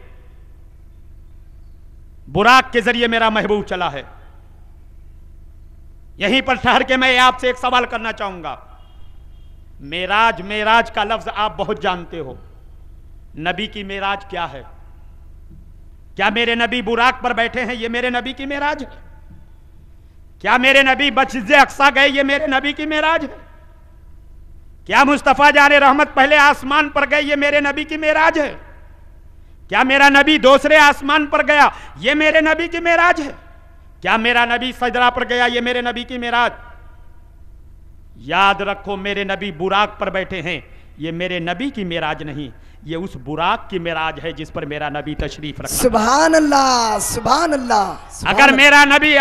बुराक के जरिए मेरा महबूब चला है। यहीं पर ठहर के मैं आपसे एक सवाल करना चाहूंगा। मेराज, मेराज का लफ्ज आप बहुत जानते हो, नबी की मेराज क्या है? क्या मेरे नबी बुराक पर बैठे हैं, ये मेरे नबी की मेराज है? क्या मेरे नबी मस्जिद अक्सा गए, ये मेरे नबी की मेराज है? क्या मुस्तफ़ा जाने रहमत पहले आसमान पर गए, ये मेरे नबी की मेराज है? क्या मेरा नबी दूसरे आसमान पर गया, ये मेरे नबी की मेराज है? क्या मेरा नबी सजदा पर गया, ये मेरे नबी की मेराज? याद रखो, मेरे नबी बुराक पर बैठे हैं, ये मेरे नबी की मेराज नहीं, ये उस बुराक की मेराज है जिस पर मेरा नबी तशरीफ रखा।
सुभान अल्लाह, सुभान अल्लाह।
अगर मेरा नबी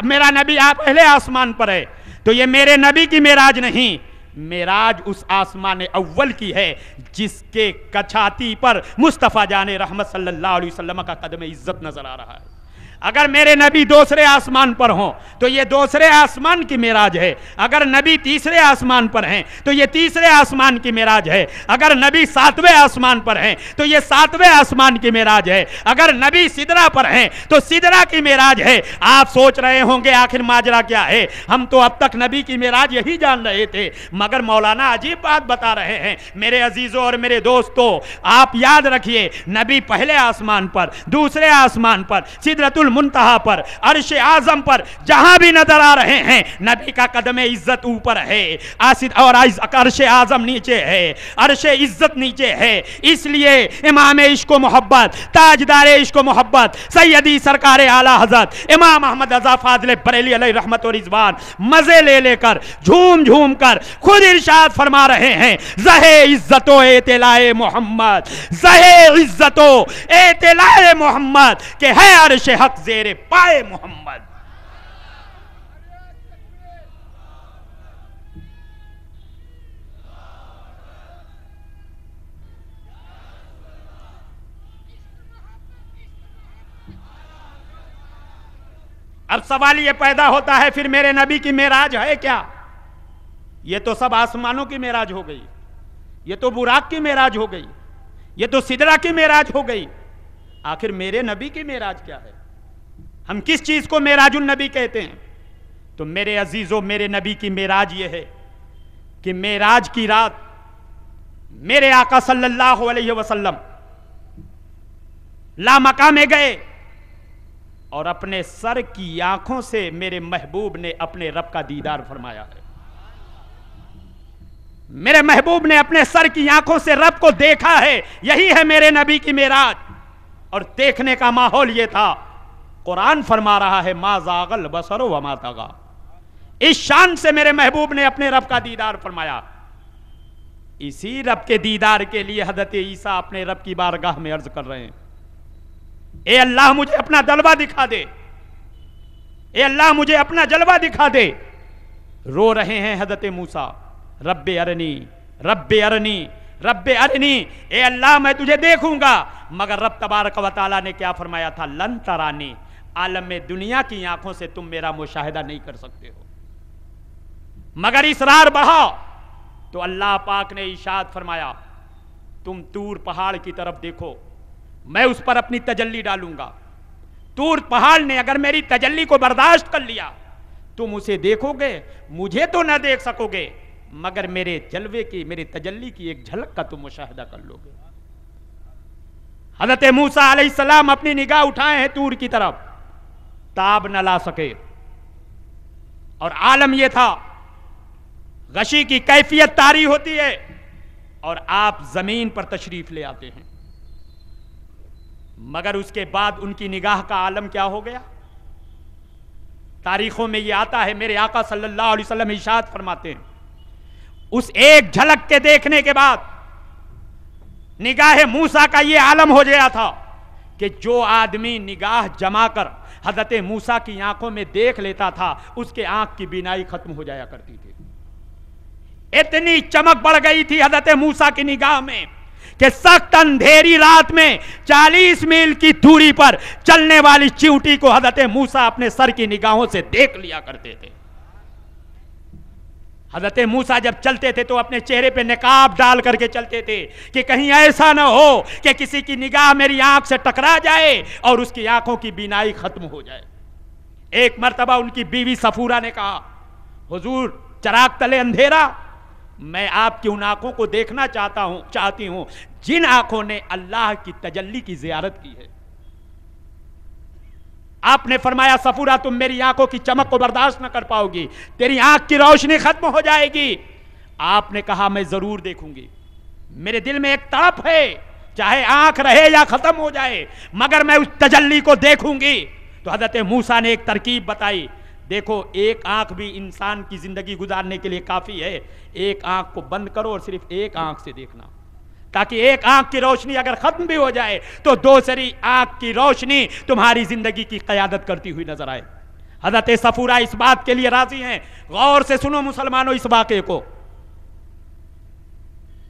मेरा नबी आप पहले आसमान पर है तो ये मेरे नबी की मेराज नहीं, मेराज उस आसमान अव्वल की है जिसके कछाती पर मुस्तफ़ा जान रहमत सल्लल्लाहु अलैहि वसल्लम का कदम इज्जत नजर आ रहा है। अगर मेरे नबी दूसरे आसमान पर हों तो ये दूसरे आसमान की मेराज है, अगर नबी तीसरे आसमान पर हैं तो ये तीसरे आसमान की मेराज है, अगर नबी सातवें आसमान पर हैं तो ये सातवें आसमान की मेराज है, अगर नबी सिदरा पर हैं तो सिदरा की मेराज है। आप सोच रहे होंगे आखिर माजरा क्या है, हम तो अब तक नबी की मेराज यही जान रहे थे, मगर मौलाना अजीब बात बता रहे हैं। मेरे अजीजों और मेरे दोस्तों, आप याद रखिए, नबी पहले आसमान पर, दूसरे आसमान पर, सिदरतुल मुंतहा पर, अर्श आजम पर, जहां भी नजर आ रहे हैं नबी का कदम इज्जत ऊपर है, आसिद और अर्श आजम नीचे है, अर्श इज्जत नीचे है। इसलिए इमाम इश्क व मोहब्बत, ताजदार इश्क व मोहब्बत, सैयदी सरकार आला हजरत इमाम अहमद रज़ा फाज़िल बरेली अलैहि रहमत व रिज़वान मजे ले लेकर, झूम झूम कर खुद इरशाद फरमा रहे हैं, ज़हे इज्जतो एतलाए मोहम्मद, ज़हे इज्जतो एतलाए मोहम्मद के है अर्श हक ज़ेरे पाए मोहम्मद। अब सवाल ये पैदा होता है, फिर मेरे नबी की मेराज है क्या? ये तो सब आसमानों की मेराज हो गई, ये तो बुराक की मेराज हो गई, ये तो सिदरा की मेराज हो गई। आखिर मेरे नबी की मेराज क्या है? हम किस चीज को मेराजुन नबी कहते हैं? तो मेरे अजीजों, मेरे नबी की मेराज ये है कि मेराज की रात मेरे आका सल्लल्लाहु अलैहि वसल्लम लामका में गए और अपने सर की आंखों से मेरे महबूब ने अपने रब का दीदार फरमाया है। मेरे महबूब ने अपने सर की आंखों से रब को देखा है। यही है मेरे नबी की मेराज। और देखने का माहौल ये था, कुरान फरमा रहा है, मा ज़ागल बसर व मा तगा। इस शान से मेरे महबूब ने अपने रब का दीदार फरमाया। इसी रब के दीदार के लिए हज़रत ईसा अपने रब की बारगाह में अर्ज कर रहे हैं, ए अल्लाह मुझे अपना जलवा दिखा दे, ए अल्लाह मुझे अपना जलवा दिखा दे। रो रहे हैं हज़रत मूसा, रब्बे अरनी रब्बे अरनी रब्बे अरनी, ए अल्लाह मैं तुझे देखूंगा। मगर रब तबारक व तआला ने क्या फरमाया था? लन तरानी, आलम में दुनिया की आंखों से तुम मेरा मुशाहिदा नहीं कर सकते हो, मगर इसरार बढ़ा तो अल्लाह पाक ने इशाद फरमाया, तुम तूर पहाड़ की तरफ देखो, मैं उस पर अपनी तजल्ली डालूंगा। तूर पहाड़ ने अगर मेरी तजल्ली को बर्दाश्त कर लिया, तुम उसे देखोगे, मुझे तो ना देख सकोगे, मगर मेरे जलवे की, मेरी तजल्ली की एक झलक का तुम मुशाहिदा कर लोगे। हज़रत मूसा अलैहिस्सलाम अपनी निगाह उठाए हैं तूर की तरफ, ताब न ला सके। और आलम यह था, गशी की कैफियत तारी होती है और आप जमीन पर तशरीफ ले आते हैं, मगर उसके बाद उनकी निगाह का आलम क्या हो गया? तारीखों में यह आता है, मेरे आका सल्लल्लाहु अलैहि वसल्लम इरशाद फरमाते हैं, उस एक झलक के देखने के बाद निगाह मूसा का यह आलम हो गया था कि जो आदमी निगाह जमा कर हज़रत मूसा की आंखों में देख लेता था, उसके आंख की बीनाई खत्म हो जाया करती थी। इतनी चमक बढ़ गई थी हज़रत मूसा की निगाह में कि सख्त अंधेरी रात में 40 मील की दूरी पर चलने वाली चींटी को हज़रत मूसा अपने सर की निगाहों से देख लिया करते थे। हज़रत मूसा जब चलते थे तो अपने चेहरे पे निकाब डाल करके चलते थे कि कहीं ऐसा ना हो कि किसी की निगाह मेरी आंख से टकरा जाए और उसकी आंखों की बीनाई खत्म हो जाए। एक मर्तबा उनकी बीवी सफूरा ने कहा, हुजूर चराग तले अंधेरा, मैं आपकी उन आंखों को देखना चाहती हूं जिन आंखों ने अल्लाह की तजल्ली की जियारत की है। आपने फरमाया, सफूरा तुम मेरी आंखों की चमक को बर्दाश्त न कर पाओगी, तेरी आंख की रोशनी खत्म हो जाएगी। आपने कहा, मैं जरूर देखूंगी, मेरे दिल में एक तड़प है, चाहे आंख रहे या खत्म हो जाए, मगर मैं उस तजल्ली को देखूंगी। तो हज़रत मूसा ने एक तरकीब बताई, देखो एक आंख भी इंसान की जिंदगी गुजारने के लिए काफी है, एक आंख को बंद करो और सिर्फ एक आंख से देखना, ताकि एक आंख की रोशनी अगर खत्म भी हो जाए तो दूसरी आंख की रोशनी तुम्हारी जिंदगी की क़यादत करती हुई नजर आए। हज़रत सफूरा इस बात के लिए राजी हैं। गौर से सुनो मुसलमानों इस वाक़े को।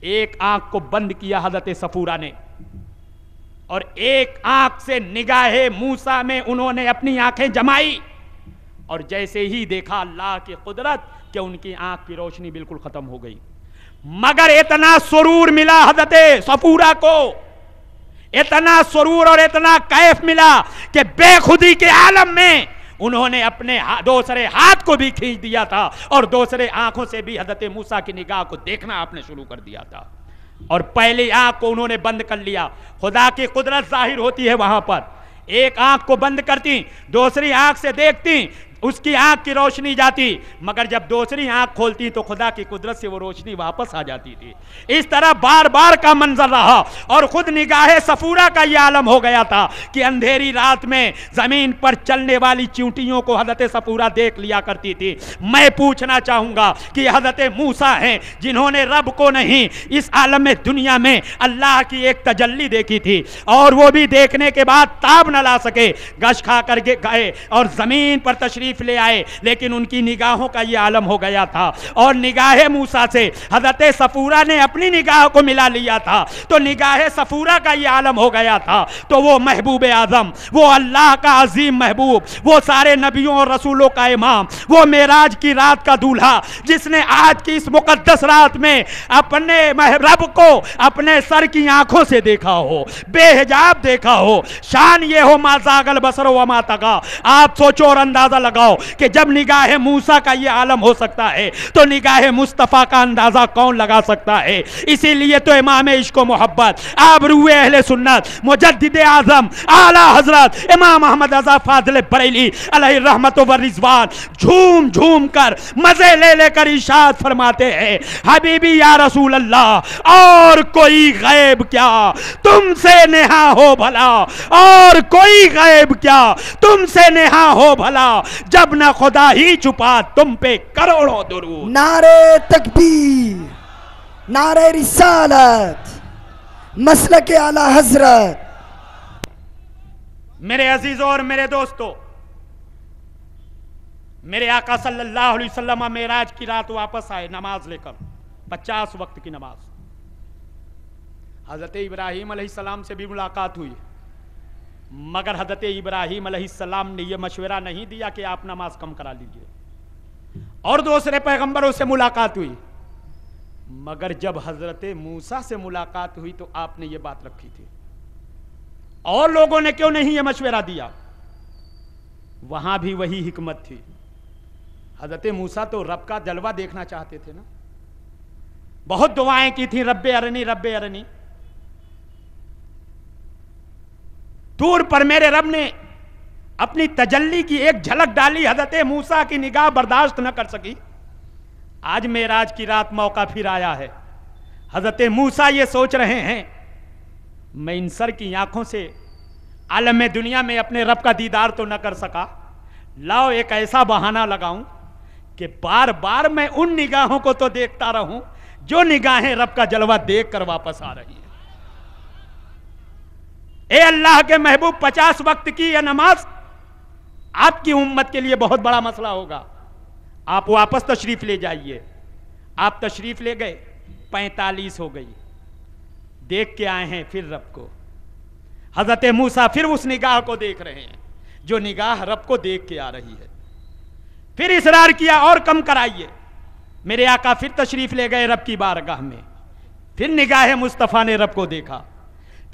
ایک آنکھ کو بند کیا حضرت صفورہ نے اور ایک آنکھ سے نگاہ موسیٰ میں انہوں نے اپنی آنکھیں جمائی اور جیسے ہی دیکھا اللہ کی قدرت کہ ان کی آنکھ کی روشنی بالکل ختم ہو گئی. مگر اتنا سرور ملا حضرت صفورہ کو, اتنا سرور اور اتنا کیف ملا کہ بے خودی کے عالم میں انہوں نے اپنے دوسرے ہاتھ کو بھی کھینچ دیا تھا اور دوسرے آنکھوں سے بھی حضرت موسیٰ کی نگاہ کو دیکھنا آپ نے شروع کر دیا تھا اور پہلی آنکھ کو انہوں نے بند کر لیا. خدا کی قدرت ظاہر ہوتی ہے وہاں پر. ایک آنکھ کو بند کرتی, دوسری آنکھ سے دیکھتی, اس کی آنکھ کی روشنی جاتی, مگر جب دوسری آنکھ کھولتی تو خدا کی قدرت سے وہ روشنی واپس آ جاتی تھی. اس طرح بار بار کا منظر رہا اور خود نگاہ صفورہ کا یہ عالم ہو گیا تھا کہ اندھیری رات میں زمین پر چلنے والی چیونٹیوں کو حضرت صفورہ دیکھ لیا کرتی تھی. میں پوچھنا چاہوں گا کہ حضرت موسیٰ ہیں جنہوں نے رب کو نہیں اس عالم میں دنیا میں اللہ کی ایک تجلی دیکھی تھی اور وہ بھی دیکھنے کے بعد تاب نہ لا سکے, گش کھا کر کے گئے اور زمین پر تشریف لے آئے, لیکن ان کی نگاہوں کا یہ عالم ہو گیا تھا اور نگاہ موسیٰ سے حضرت صفورہ نے اپنی نگاہ کو ملا لیا تھا تو نگاہ صفورہ کا یہ عالم ہو گیا تھا. تو وہ محبوب اعظم, وہ اللہ کا عظیم محبوب, وہ سارے نبیوں اور رسولوں کا امام, وہ معراج کی رات کا دولہا جس نے آج کی اس مقدس رات میں اپنے رب کو اپنے سر کی آنکھوں سے دیکھا ہو, بے حجاب دیکھا ہو. شان یہ ہو ما زاغ البصر وما طغی. آپ سوچو اور اندازہ لگاؤ کہ جب نگاہ موسیٰ کا یہ عالم ہو سکتا ہے تو نگاہ مصطفیٰ کا اندازہ کون لگا سکتا ہے. اسی لیے تو امام عشق و محبت, آبرو اہل سنت, مجدد اعظم اعلیٰ حضرت امام احمد رضا فاضل بریلی علیہ رحمت و رضوان جھوم جھوم کر مزے لے لے کر ارشاد فرماتے ہیں, حبیبی یا رسول اللہ اور کوئی غیب کیا تم سے نہا ہو بھلا, اور کوئی غیب کیا تم سے نہا ہو بھلا, جب نہ خدا ہی چھپا تم پہ کروڑوں درود.
نعرہ تکبیر, نعرہ رسالت, مسلک اعلی حضرت.
میرے عزیزوں اور میرے دوستوں, میرے آقا صلی اللہ علیہ وسلم معراج کی رات واپس آئے نماز لے کر, 50 وقت کی نماز. حضرت ابراہیم علیہ السلام سے بھی ملاقات ہوئی, مگر حضرت ابراہیم علیہ السلام نے یہ مشورہ نہیں دیا کہ آپ نماز کم کرا لیجئے. اور دوسرے پیغمبروں سے ملاقات ہوئی, مگر جب حضرت موسیٰ سے ملاقات ہوئی تو آپ نے یہ بات رکھی تھی. اور لوگوں نے کیوں نہیں یہ مشورہ دیا؟ وہاں بھی وہی حکمت تھی. حضرت موسیٰ تو رب کا جلوہ دیکھنا چاہتے تھے نا, بہت دعائیں کی تھیں, رب ارنی رب ارنی. دور پر میرے رب نے اپنی تجلی کی ایک جھلک ڈالی, حضرت موسیٰ کی نگاہ برداشت نہ کر سکی. آج معراج کی رات موقع پھر آیا ہے. حضرت موسیٰ یہ سوچ رہے ہیں میں ان سر کی آنکھوں سے عالم دنیا میں اپنے رب کا دیدار تو نہ کر سکا, لاؤ ایک ایسا بہانہ لگاؤں کہ بار بار میں ان نگاہوں کو تو دیکھتا رہوں جو نگاہیں رب کا جلوہ دیکھ کر واپس آ رہی ہیں. اے اللہ کے محبوب, 50 وقت کی یہ نماز آپ کی امت کے لیے بہت بڑا مسئلہ ہوگا. آپ واپس تشریف لے جائیے. آپ تشریف لے گئے, 45 ہو گئی, دیکھ کے آئے ہیں پھر رب کو. حضرت موسیٰ پھر اس نگاہ کو دیکھ رہے ہیں جو نگاہ رب کو دیکھ کے آ رہی ہے. پھر اصرار کیا اور کم کرائیے. میرے آقا پھر تشریف لے گئے رب کی بارگاہ میں, پھر نگاہ مصطفیٰ نے رب کو دیکھا.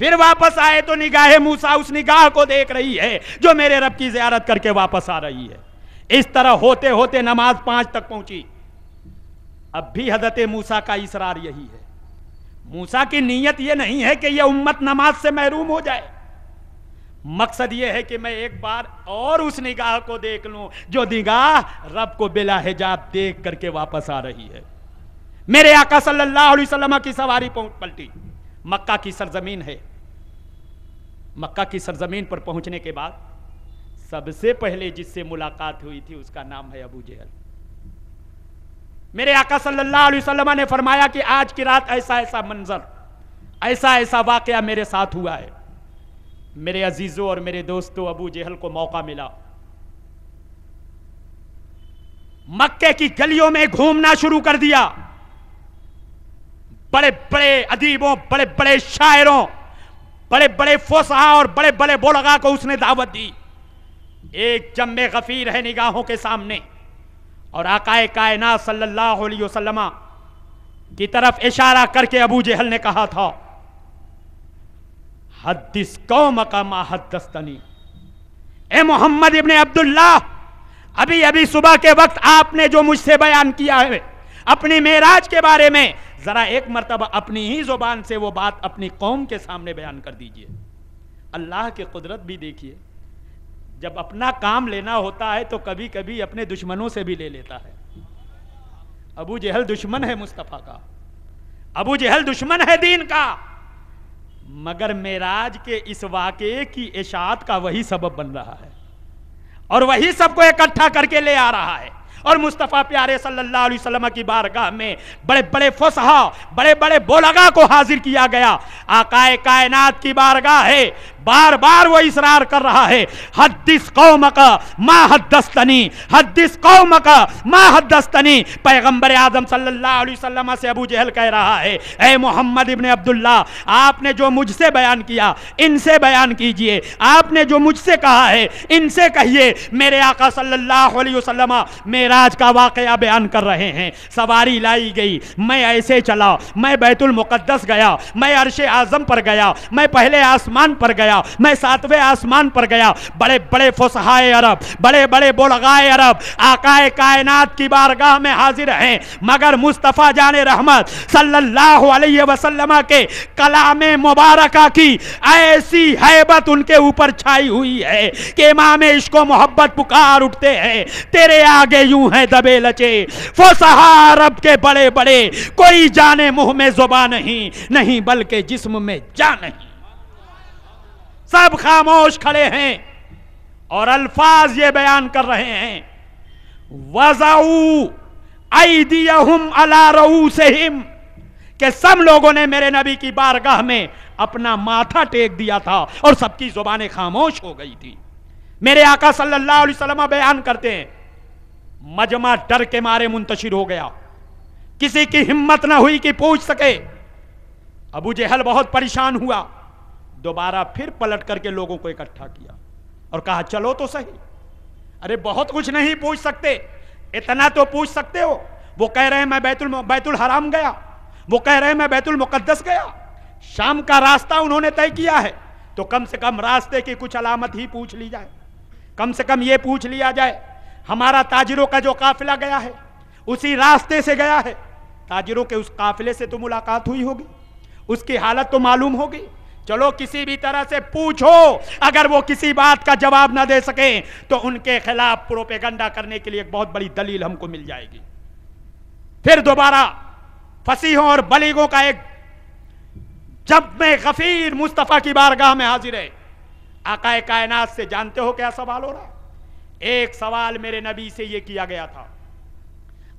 پھر واپس آئے تو نگاہ موسیٰ اس نگاہ کو دیکھ رہی ہے جو میرے رب کی زیارت کر کے واپس آ رہی ہے. اس طرح ہوتے ہوتے نماز 5 تک پہنچی. اب بھی حضرت موسیٰ کا اصرار یہی ہے. موسیٰ کی نیت یہ نہیں ہے کہ یہ امت نماز سے محروم ہو جائے, مقصد یہ ہے کہ میں ایک بار اور اس نگاہ کو دیکھ لوں جو نگاہ رب کو بلا حجاب دیکھ کر کے واپس آ رہی ہے. میرے آقا صلی اللہ علیہ وسلم کی سواری پلٹی. مکہ کی سرزمین ہے. مکہ کی سرزمین پر پہنچنے کے بعد سب سے پہلے جس سے ملاقات ہوئی تھی اس کا نام ہے ابو جہل. میرے آقا صلی اللہ علیہ وسلم نے فرمایا کہ آج کی رات ایسا ایسا منظر, ایسا ایسا واقعہ میرے ساتھ ہوا ہے. میرے عزیزوں اور میرے دوستوں, ابو جہل کو موقع ملا, مکے کی گلیوں میں گھومنا شروع کر دیا, बड़े बड़े अदीबों, बड़े बड़े शायरों, बड़े बड़े फुसहा और बड़े बड़े बुलगा को उसने दावत दी। एक जम्मे गफीर है निगाहों के सामने और आकाए कायनात सल्लल्लाहु अलैहि वसल्लम की तरफ इशारा करके अबू जहल ने कहा था, हद्दिस कौम का मा हद्दस्तनी। ए मोहम्मद इब्ने अब्दुल्लाह, अभी अभी सुबह के वक्त आपने जो मुझसे बयान किया है अपनी मेराज के बारे में, जरा एक मर्तबा अपनी ही जुबान से वो बात अपनी कौम के सामने बयान कर दीजिए। अल्लाह की कुदरत भी देखिए, जब अपना काम लेना होता है तो कभी कभी अपने दुश्मनों से भी ले लेता है। अबू जहल दुश्मन है मुस्तफ़ा का, अबू जहल दुश्मन है दीन का, मगर मेराज के इस वाक़े की इशाअत का वही सबब बन रहा है और वही सबको इकट्ठा करके ले आ रहा है। और मुस्तफ़ा प्यारे सल्लल्लाहु अलैहि वसल्लम की बारगाह में बड़े बड़े फुसहा, बड़े बड़े बोलगा को हाजिर किया गया। आकाए कायनात की बारगाह है, बार बार वो इसरार कर रहा है, हद्दिस कौम का मा हद्दस्तनी, हद्दिस कौम का मा हद्दस्तनी। पैगंबर आदम सल्लल्लाहु अलैहि वसल्लम से अबू जहल कह रहा है, ए मोहम्मद इब्ने अब्दुल्लाह, आपने जो मुझसे बयान किया इनसे बयान कीजिए, आपने जो मुझसे कहा है इनसे कहिए। मेरे आका सल्लल्लाहु अलैहि वसल्लम मेराज का वाकया बयान कर रहे हैं। सवारी लाई गई, मैं ऐसे चला, मैं बैतुल मुकद्दस गया, मैं अर्शे आज़म पर गया, मैं पहले आसमान पर गया, मैं सातवें आसमान पर गया। बड़े बड़े फुसहाए अरब, बड़े बड़े बुलगाए अरब आकाए कायनात की बारगाह में हाजिर हैं, मगर मुस्तफ़ा जाने रहमत सल्लल्लाहु अलैहि वसल्लम के कलामे मुबारका की ऐसी हैबत उनके ऊपर छाई हुई है कि इमाम इश्क़ व मोहब्बत पुकार उठते हैं, तेरे आगे यूं है दबे लचे फुसहा अरब के बड़े बड़े, कोई जाने मुंह में जुबान नहीं, नहीं बल्कि जिस्म में जान नहीं। सब खामोश खड़े हैं और अल्फाज ये बयान कर रहे हैं, वज़ाऊ ऐदियहुम अला रऊसिहिम, कि सब लोगों ने मेरे नबी की बारगाह में अपना माथा टेक दिया था और सबकी जुबानें खामोश हो गई थी। मेरे आका सल्लल्लाहु अलैहि वसल्लम बयान करते हैं, मजमा डर के मारे मुंतशिर हो गया, किसी की हिम्मत ना हुई कि पूछ सके। अबू जहल बहुत परेशान हुआ, दोबारा फिर पलट करके लोगों को इकट्ठा किया और कहा, चलो तो सही, अरे बहुत कुछ नहीं पूछ सकते, इतना तो पूछ सकते हो। वो कह रहे हैं मैं बैतुल हराम गया, वो कह रहे हैं मैं बैतुल मुकद्दस गया। शाम का रास्ता उन्होंने तय किया है तो कम से कम रास्ते की कुछ अलामत ही पूछ ली जाए, कम से कम ये पूछ लिया जाए हमारा ताजिरों का जो काफिला गया है उसी रास्ते से गया है, ताजिरों के उस काफिले से तो मुलाकात हुई होगी, उसकी हालत तो मालूम होगी। चलो किसी भी तरह से पूछो, अगर वो किसी बात का जवाब ना दे सके तो उनके खिलाफ प्रोपेगंडा करने के लिए एक बहुत बड़ी दलील हमको मिल जाएगी। फिर दोबारा फसीहों और बलीगों का एक जब में गफीर मुस्तफ़ा की बारगाह में हाजिर है। आकाए कायनात से जानते हो क्या सवाल हो रहा है? एक सवाल मेरे नबी से ये किया गया था,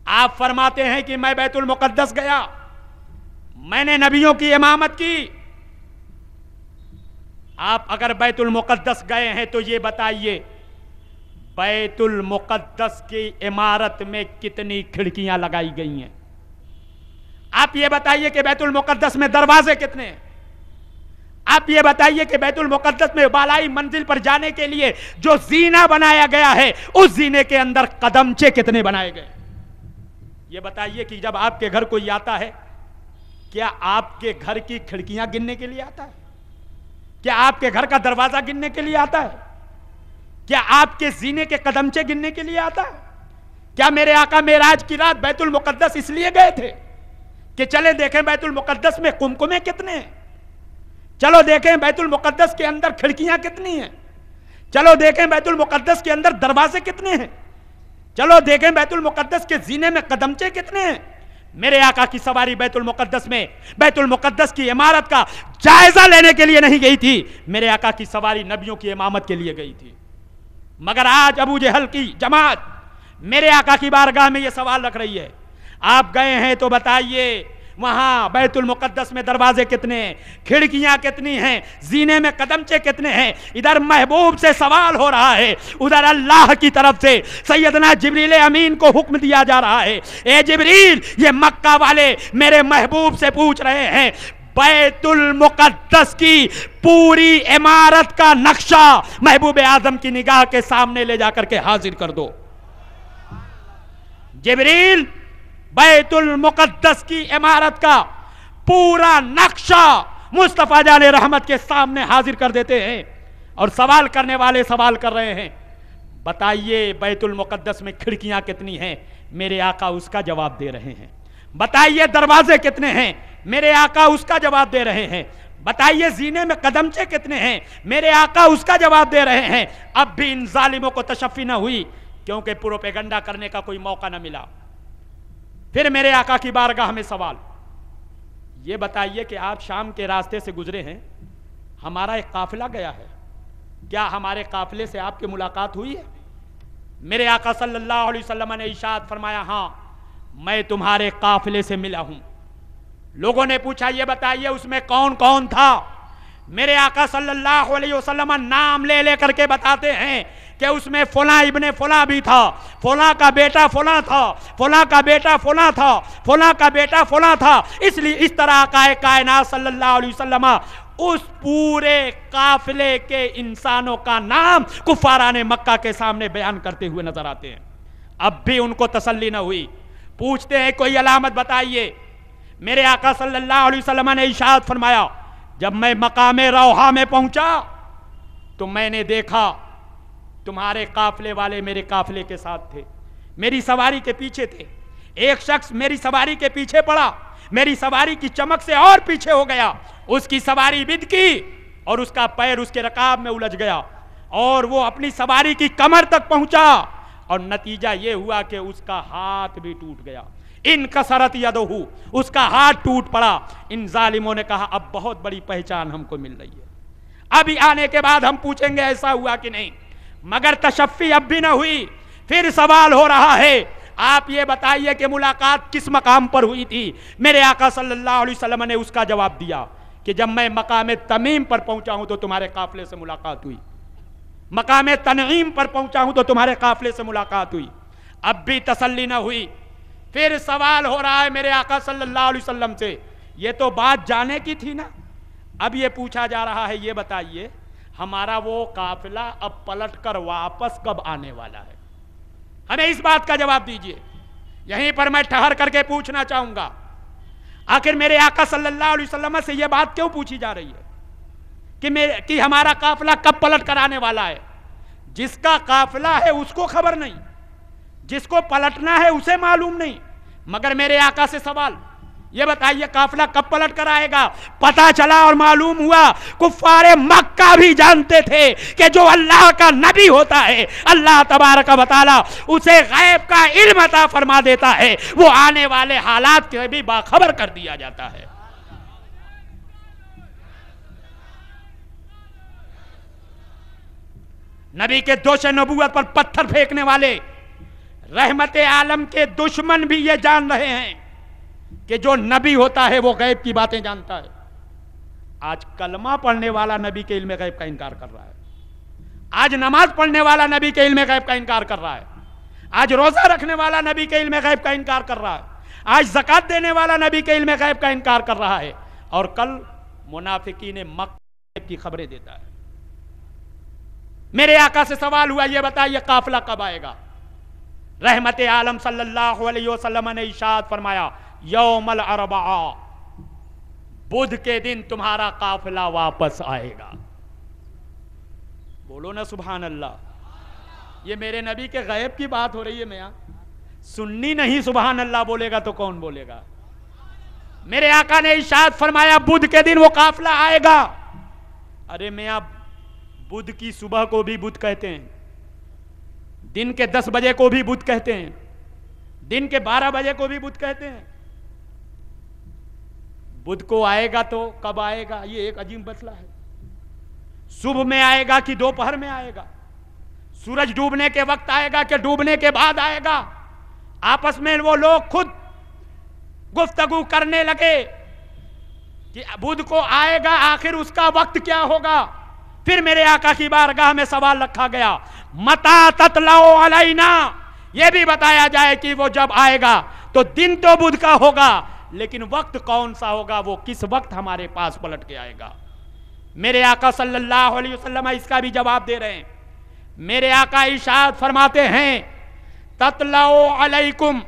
आप फरमाते हैं कि मैं बैतुल मुकद्दस गया, मैंने नबियों की इमामत की। आप अगर बैतुल मुकद्दस गए हैं तो ये बताइए, बैतुल मुकद्दस की इमारत में कितनी खिड़कियां लगाई गई हैं? आप ये बताइए कि बैतुल मुकद्दस में दरवाजे कितने हैं? आप ये बताइए कि बैतुल मुकद्दस में बालाई मंजिल पर जाने के लिए जो जीना बनाया गया है उस जीने के अंदर कदमचे कितने बनाए गए? ये बताइए कि जब आपके घर कोई आता है, क्या आपके घर की खिड़कियां गिनने के लिए आता है? क्या आपके घर का दरवाजा गिनने के लिए आता है? क्या आपके जीने के कदमचे गिनने के लिए आता है? क्या मेरे आका मेराज की रात बैतुल मुकद्दस इसलिए गए थे कि चले देखें बैतुल मुकद्दस में कुमकुमे कितने हैं, चलो देखें बैतुल मुकद्दस के अंदर खिड़कियां कितनी हैं, चलो देखें बैतुल मुकद्दस के अंदर दरवाजे कितने हैं, चलो देखें बैतुल मुकद्दस के जीने में कदमचे कितने हैं? मेरे आका की सवारी बैतुल मुकद्दस में बैतुल मुकद्दस की इमारत का जायजा लेने के लिए नहीं गई थी, मेरे आका की सवारी नबियों की इमामत के लिए गई थी। मगर आज अबू जहल की जमात मेरे आका की बारगाह में यह सवाल रख रही है, आप गए हैं तो बताइए वहाँ बैतुल मुक़द्दस में दरवाजे कितने हैं, खिड़कियाँ कितनी हैं, जीने में कदमचे कितने हैं। इधर महबूब से सवाल हो रहा है, उधर अल्लाह की तरफ से सैयदना जिब्रील अमीन को हुक्म दिया जा रहा है, ए जिब्रील, ये मक्का वाले मेरे महबूब से पूछ रहे हैं, बैतुल मुक़द्दस की पूरी इमारत का नक्शा महबूब आजम की निगाह के सामने ले जाकर के हाजिर कर दो। जिब्रील बैतुल मुक़द्दस की इमारत का पूरा नक्शा मुस्तफा जाने रहमत के सामने हाजिर कर देते हैं और सवाल करने वाले सवाल कर रहे हैं, बताइए बैतुल मुक़द्दस में खिड़कियां कितनी हैं, मेरे आका उसका जवाब दे रहे हैं। बताइए दरवाजे कितने हैं, मेरे आका उसका जवाब दे रहे हैं। बताइए जीने में कदमचे कितने हैं, मेरे आका उसका जवाब दे रहे हैं। अब भी इन जालिमों को तशफ़ी न हुई, क्योंकि प्रोपेगेंडा करने का कोई मौका न मिला। फिर मेरे आका की बारगाह में सवाल, ये बताइए कि आप शाम के रास्ते से गुजरे हैं, हमारा एक काफिला गया है, क्या हमारे काफिले से आपकी मुलाकात हुई है? मेरे आका सल्लल्लाहु अलैहि वसल्लम ने इरशाद फरमाया, हाँ मैं तुम्हारे काफिले से मिला हूं। लोगों ने पूछा, ये बताइए उसमें कौन कौन था? मेरे आका सल्लल्लाहु अलैहि वसल्लम नाम ले ले करके बताते हैं कि उसमें फला इब्ने फला भी था, फला का बेटा फला था, फला का बेटा फला था, फला का बेटा फला था। इसलिए इस तरह कायनात सल्लल्लाहु अलैहि वसल्लम उस पूरे काफिले के इंसानों का नाम कुफाराने मक्का के सामने बयान करते हुए नजर आते हैं। अब भी उनको तसल्ली न हुई, पूछते हैं कोई अलामत बताइए। मेरे आका सल्लल्लाहु अलैहि वसल्लम ने इरशाद फरमाया, जब मैं मकामे रौहा में पहुंचा तो मैंने देखा तुम्हारे काफिले वाले मेरे काफिले के साथ थे, मेरी सवारी के पीछे थे। एक शख्स मेरी सवारी के पीछे पड़ा, मेरी सवारी की चमक से और पीछे हो गया, उसकी सवारी बिदकी और उसका पैर उसके रकाब में उलझ गया और वो अपनी सवारी की कमर तक पहुंचा और नतीजा ये हुआ कि उसका हाथ भी टूट गया। इन कसरत यदहू, उसका हाथ टूट पड़ा। इन जालिमों ने कहा, अब बहुत बड़ी पहचान हमको मिल रही है, अभी आने के बाद हम पूछेंगे ऐसा हुआ कि नहीं, मगर तशफ़ी अब भी ना हुई। फिर सवाल हो रहा है, आप ये बताइए कि मुलाकात किस मकाम पर हुई थी? मेरे आका सल्लल्लाहु अलैहि वसल्लम ने उसका जवाब दिया कि जब मैं मकाम तमीम पर पहुंचा हूं तो तुम्हारे काफिले से मुलाकात हुई, मकाम तनईम पर पहुंचा हूं तो तुम्हारे काफिले से मुलाकात हुई। अब भी तसल्ली न हुई, फिर सवाल हो रहा है मेरे आका सल्लल्लाहु अलैहि वसल्लम से, ये तो बात जाने की थी ना, अब ये पूछा जा रहा है, ये बताइए हमारा वो काफिला अब पलट कर वापस कब आने वाला है? हमें इस बात का जवाब दीजिए। यहीं पर मैं ठहर करके पूछना चाहूंगा, आखिर मेरे आका सल्लल्लाहु अलैहि वसल्लम से यह बात क्यों पूछी जा रही है कि हमारा काफिला कब पलट कर आने वाला है? जिसका काफिला है उसको खबर नहीं, जिसको पलटना है उसे मालूम नहीं। मगर मेरे आका से सवाल, ये बताइए काफिला कब पलट कर आएगा? पता चला और मालूम हुआ कुफ्फारे मक्का भी जानते थे कि जो अल्लाह का नबी होता है, अल्लाह तबारक व तआला उसे गैब का इल्म अता फरमा देता है, वो आने वाले हालात के भी बाखबर कर दिया जाता है। नबी के दोष नबूवत पर पत्थर फेंकने वाले रहमत आलम के दुश्मन भी ये जान रहे हैं कि जो नबी होता है वो गैब की बातें जानता है। आज कलमा पढ़ने वाला नबी के इल्म गैब का इनकार कर रहा है, आज नमाज पढ़ने वाला नबी के इल्म गैब का इनकार कर रहा है, आज रोजा रखने वाला नबी के इल्म गैब का इनकार कर रहा है, आज ज़कात देने वाला नबी के इल्म गैब का इनकार कर रहा है, और कल मुनाफिकीन मक्का की खबरें देता है। मेरे आका से सवाल हुआ, ये बताइए काफिला कब आएगा? रहमत आलम सल्लल्लाहु अलैहि वसल्लम ने इरशाद फरमाया, यौमल अरबा, बुध के दिन तुम्हारा काफिला वापस आएगा। बोलो ना सुभान अल्लाह। ये मेरे नबी के गैब की बात हो रही है। मैं सुन्नी नहीं सुभान अल्लाह बोलेगा तो कौन बोलेगा? मेरे आका ने इरशाद फरमाया, बुध के दिन वो काफिला आएगा। अरे मैं बुध की सुबह को भी बुध कहते हैं, दिन के 10 बजे को भी बुध कहते हैं, दिन के 12 बजे को भी बुध कहते हैं। बुध को आएगा तो कब आएगा, ये एक अजीब मसला है। सुबह में आएगा कि दोपहर में आएगा, सूरज डूबने के वक्त आएगा कि डूबने के बाद आएगा? आपस में वो लोग खुद गुफ्तगू करने लगे कि बुध को आएगा, आखिर उसका वक्त क्या होगा। फिर मेरे आका की बारगाह में सवाल रखा गया, मता ततलाओ अलैना, यह भी बताया जाए कि वो जब आएगा तो दिन तो बुध का होगा, लेकिन वक्त कौन सा होगा, वो किस वक्त हमारे पास पलट के आएगा। मेरे आका सल्लल्लाहु अलैहि वसल्लम इसका भी जवाब दे रहे हैं। मेरे आका इरशाद फरमाते हैं, ततलाओ अलैकुम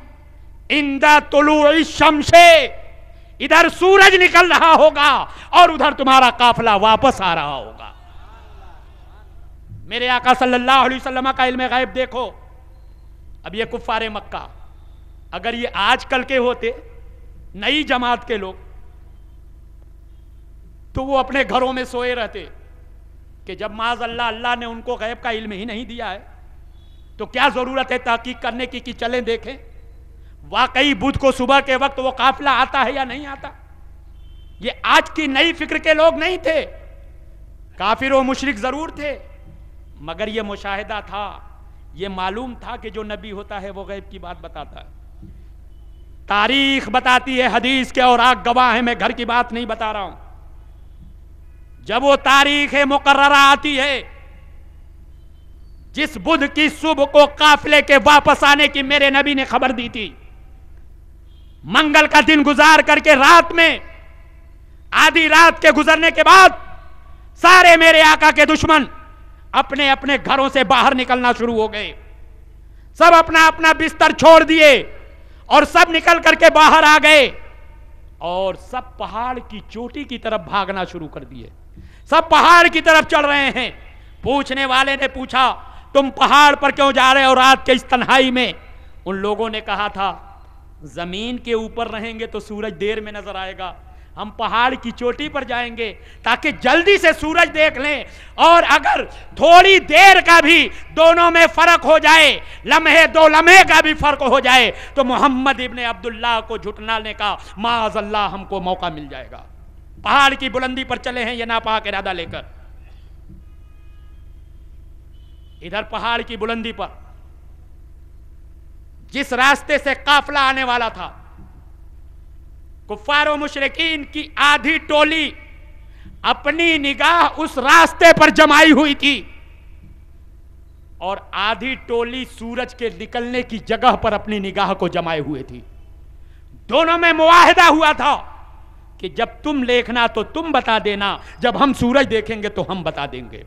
इंदा तुलूइ शम्से, इधर सूरज निकल रहा होगा और उधर तुम्हारा काफिला वापस आ रहा होगा। मेरे आका सल्लल्लाहु अलैहि वसल्लम का इल्म गैब देखो। अब ये कुफ्फारे मक्का, अगर ये आजकल के होते नई जमात के लोग, तो वो अपने घरों में सोए रहते कि जब माज़ अल्लाह अल्लाह ने उनको गैब का इल्म ही नहीं दिया है तो क्या जरूरत है तहकीक करने की कि चलें देखें वाकई बुध को सुबह के वक्त वो काफिला आता है या नहीं आता। ये आज की नई फिक्र के लोग नहीं थे, काफिर व मुशरिक जरूर थे, मगर ये मुशाहिदा था, ये मालूम था कि जो नबी होता है वो गैब की बात बताता है। तारीख बताती है, हदीस के और आग गवाह है, मैं घर की बात नहीं बता रहा हूं। जब वो तारीख मुकर्ररा आती है जिस बुध की सुबह को काफिले के वापस आने की मेरे नबी ने खबर दी थी, मंगल का दिन गुजार करके रात में आधी रात के गुजरने के बाद सारे मेरे आका के दुश्मन अपने अपने घरों से बाहर निकलना शुरू हो गए। सब अपना अपना बिस्तर छोड़ दिए और सब निकल करके बाहर आ गए और सब पहाड़ की चोटी की तरफ भागना शुरू कर दिए। सब पहाड़ की तरफ चल रहे हैं। पूछने वाले ने पूछा, तुम पहाड़ पर क्यों जा रहे हो रात के इस तन्हाई में? उन लोगों ने कहा था, जमीन के ऊपर रहेंगे तो सूरज देर में नजर आएगा, हम पहाड़ की चोटी पर जाएंगे ताकि जल्दी से सूरज देख लें, और अगर थोड़ी देर का भी दोनों में फर्क हो जाए, लम्हे दो लम्हे का भी फर्क हो जाए, तो मोहम्मद इब्ने अब्दुल्लाह को झुटलाने का माअज़ल्लाह हमको मौका मिल जाएगा। पहाड़ की बुलंदी पर चले हैं ये नापाक इरादा लेकर। इधर पहाड़ की बुलंदी पर जिस रास्ते से काफिला आने वाला था, कुफ्फार व मुशरिकीन की आधी टोली अपनी निगाह उस रास्ते पर जमाई हुई थी और आधी टोली सूरज के निकलने की जगह पर अपनी निगाह को जमाए हुए थी। दोनों में मुआहिदा हुआ था कि जब तुम देखना तो तुम बता देना, जब हम सूरज देखेंगे तो हम बता देंगे।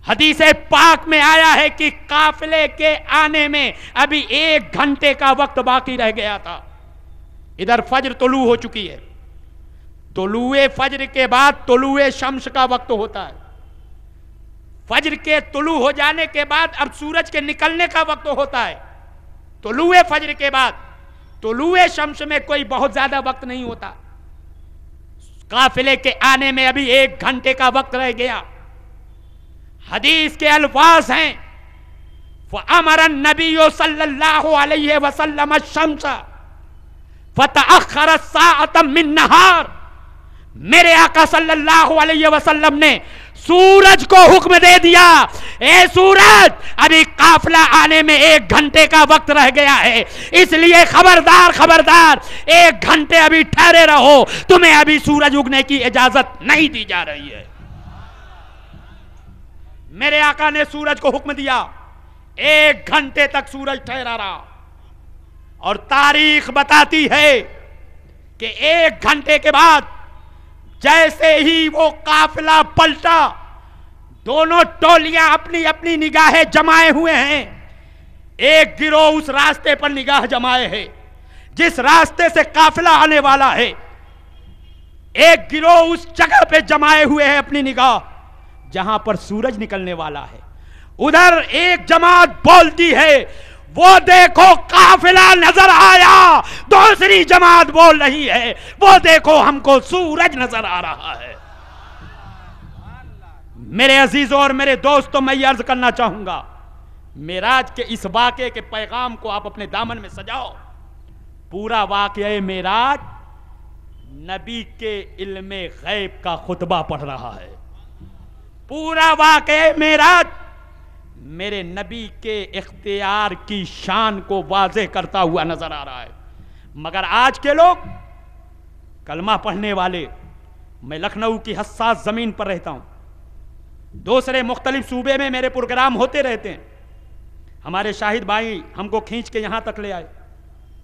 हदीस पाक में आया है कि काफिले के आने में अभी 1 घंटे का वक्त बाकी रह गया था। इधर फज्र तुलू हो चुकी है। तुलूए फज्र के बाद तुलूए शम्स का वक्त होता है। फज्र के तुलू हो जाने के बाद अब सूरज के निकलने का वक्त होता है। तुलूए फज्र के बाद तुलूए शम्स में कोई बहुत ज्यादा वक्त नहीं होता। काफिले के आने में अभी 1 घंटे का वक्त रह गया। हदीस के अल्फाज हैं, फ़अमरन नबिय्यु सल्लल्लाहु अलैहि वसल्लम अश-शम्स फ़तअख़्ख़रत साअतम मिन नहार। मेरे आका सल्लल्लाहु अलैहि वसल्लम ने सूरज को हुक्म दे दिया, ए सूरज अभी काफिला आने में 1 घंटे का वक्त रह गया है, इसलिए खबरदार खबरदार 1 घंटे अभी ठहरे रहो, तुम्हें अभी सूरज उगने की इजाजत नहीं दी जा रही है। मेरे आका ने सूरज को हुक्म दिया, 1 घंटे तक सूरज ठहरा रहा और तारीख बताती है कि 1 घंटे के बाद जैसे ही वो काफिला पलटा, दोनों टोलियां अपनी अपनी निगाहें जमाए हुए हैं। एक गिरोह उस रास्ते पर निगाह जमाए है जिस रास्ते से काफिला आने वाला है, एक गिरोह उस जगह पे जमाए हुए हैं अपनी निगाह जहां पर सूरज निकलने वाला है। उधर एक जमात बोलती है, वो देखो काफिला नजर आया। दूसरी जमात बोल रही है, वो देखो हमको सूरज नजर आ रहा है। मेरे अजीजों और मेरे दोस्तों, मैं ये अर्ज करना चाहूंगा, मेराज के इस वाक़े के पैगाम को आप अपने दामन में सजाओ। पूरा वाक़या मेराज नबी के इल्मे गैब का खुतबा पढ़ रहा है। पूरा वाक़या मेराज میرے نبی کے اختیار کی شان کو واضح کرتا ہوا نظر آ رہا ہے. مگر آج کے لوگ کلمہ پڑھنے والے، میں لکھنؤ کی حساس زمین پر رہتا ہوں، دوسرے مختلف صوبے میں میرے پروگرام ہوتے رہتے ہیں. ہمارے شاہد بھائی ہم کو کھینچ کے یہاں تک لے آئے،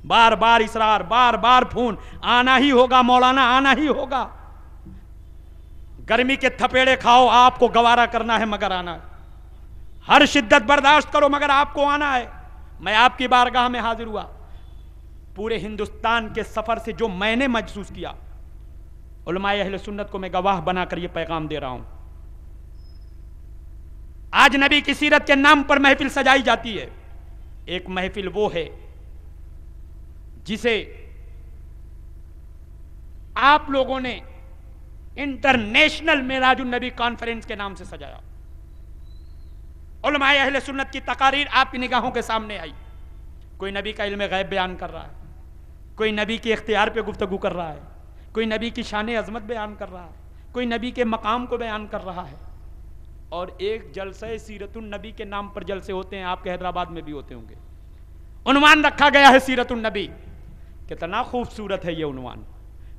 بار بار اصرار، بار بار فون، آنا ہی ہوگا مولانا، آنا ہی ہوگا. گرمی کے تھپیڑے کھاؤ، آپ کو گوارا کرنا ہے مگر آنا ہے. ہر شدت برداشت کرو مگر آپ کو آنا ہے. میں آپ کی بارگاہ میں حاضر ہوا. پورے ہندوستان کے سفر سے جو میں نے محسوس کیا، علماء اہل سنت کو میں گواہ بنا کر یہ پیغام دے رہا ہوں. آج نبی کی سیرت کے نام پر محفل سجائی جاتی ہے. ایک محفل وہ ہے جسے آپ لوگوں نے انٹرنیشنل معراج النبی کانفرنس کے نام سے سجایا. علماء اہل سنت کی تقاریر آپ کی نگاہوں کے سامنے آئی. کوئی نبی کا علم غیب بیان کر رہا ہے، کوئی نبی کے اختیار پہ گفتگو کر رہا ہے، کوئی نبی کی شان عظمت بیان کر رہا ہے، کوئی نبی کے مقام کو بیان کر رہا ہے. اور ایک جلسہ سیرت النبی کے نام پر جلسے ہوتے ہیں، آپ کے حیدرآباد میں بھی ہوتے ہوں گے. عنوان رکھا گیا ہے سیرت النبی. کتنا خوبصورت ہے یہ عنوان،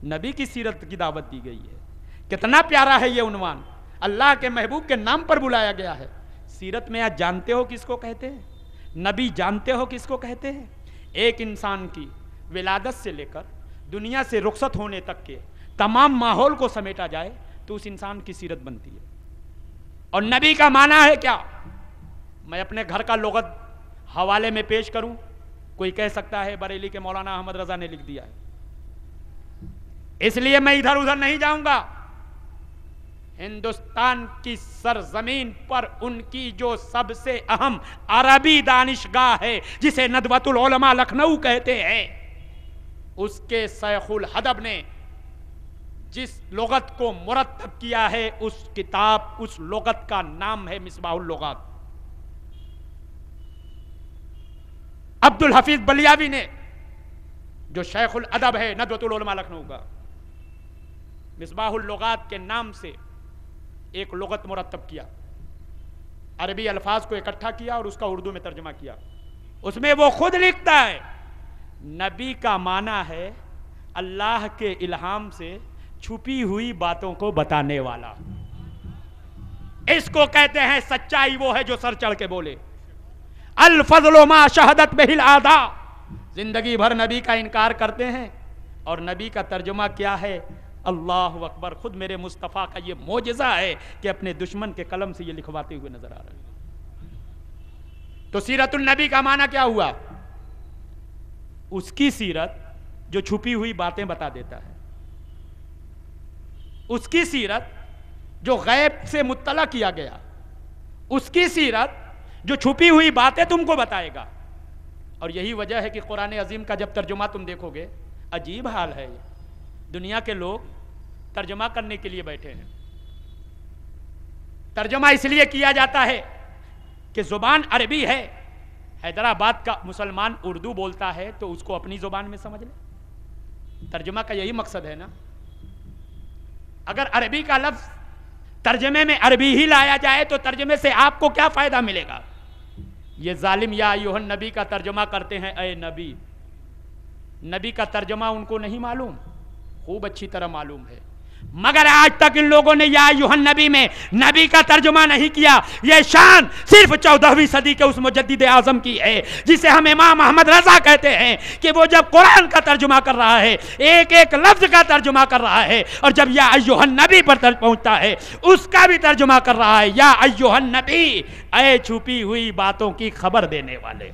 نبی کی سیرت کی دعوت دی گئی ہے. کتنا پیارا ہے یہ عنوان، اللہ کے محبوب کے نام پر بلایا گیا ہے. سیرت میں آج جانتے ہو کس کو کہتے ہیں؟ نبی جانتے ہو کس کو کہتے ہیں؟ ایک انسان کی ولادت سے لے کر دنیا سے رخصت ہونے تک کے تمام ماحول کو سمیٹا جائے تو اس انسان کی سیرت بنتی ہے. اور نبی کا معنی ہے کیا؟ میں اپنے گھر کا لغت حوالے میں پیش کروں. کوئی کہہ سکتا ہے بریلی کے مولانا احمد رضا نے لکھ دیا ہے، اس لیے میں ادھر ادھر نہیں جاؤں گا. ہندوستان کی سرزمین پر ان کی جو سب سے اہم عربی دانشگاہ ہے جسے ندوۃ العلماء لکھنؤ کہتے ہیں، اس کے شیخ الحدب نے جس لغت کو مرتب کیا ہے، اس کتاب، اس لغت کا نام ہے مصباح اللغات. عبد الحفیظ بلیاوی نے جو شیخ الادب ہے ندوۃ العلماء لکھنؤ کا، مصباح اللغات کے نام سے ایک لغت مرتب کیا، عربی الفاظ کو اکٹھا کیا اور اس کا اردو میں ترجمہ کیا. اس میں وہ خود لکھتا ہے نبی کا معنی ہے اللہ کے الہام سے چھپی ہوئی باتوں کو بتانے والا. اس کو کہتے ہیں سچائی وہ ہے جو سر چڑھ کے بولے. الفضل ما شہدت بہ الاعداء. زندگی بھر نبی کا انکار کرتے ہیں اور نبی کا ترجمہ کیا ہے؟ اللہ اکبر. خود میرے مصطفیٰ کا یہ معجزہ ہے کہ اپنے دشمن کے قلم سے یہ لکھواتے ہوئے نظر آ رہا ہے. تو سیرت النبی کا معنی کیا ہوا؟ اس کی سیرت جو چھپی ہوئی باتیں بتا دیتا ہے، اس کی سیرت جو غیب سے مطلع کیا گیا، اس کی سیرت جو چھپی ہوئی باتیں تم کو بتائے گا. اور یہی وجہ ہے کہ قرآن عظیم کا جب ترجمہ تم دیکھو گے، عجیب حال ہے. دنیا کے لوگ ترجمہ کرنے کے لیے بیٹھے ہیں. ترجمہ اس لیے کیا جاتا ہے کہ زبان عربی ہے، حیدرآباد کا مسلمان اردو بولتا ہے تو اس کو اپنی زبان میں سمجھ لے. ترجمہ کا یہی مقصد ہے نا. اگر عربی کا لفظ ترجمے میں عربی ہی لایا جائے تو ترجمے سے آپ کو کیا فائدہ ملے گا؟ یہ ظالم یا ایھا النبی کا ترجمہ کرتے ہیں اے نبی. نبی کا ترجمہ ان کو نہیں معلوم، خوب اچھی طرح معلوم ہے، مگر آج تک ان لوگوں نے یا ایھا النبی میں نبی کا ترجمہ نہیں کیا. یہ شان صرف 14ویں صدی کے اس مجدد اعظم کی ہے جسے ہم امام احمد رضا کہتے ہیں کہ وہ جب قرآن کا ترجمہ کر رہا ہے، ایک ایک لفظ کا ترجمہ کر رہا ہے، اور جب یا ایھا النبی پر پہنچتا ہے اس کا بھی ترجمہ کر رہا ہے. یا ایھا النبی، اے چھپی ہوئی باتوں کی خبر دینے والے.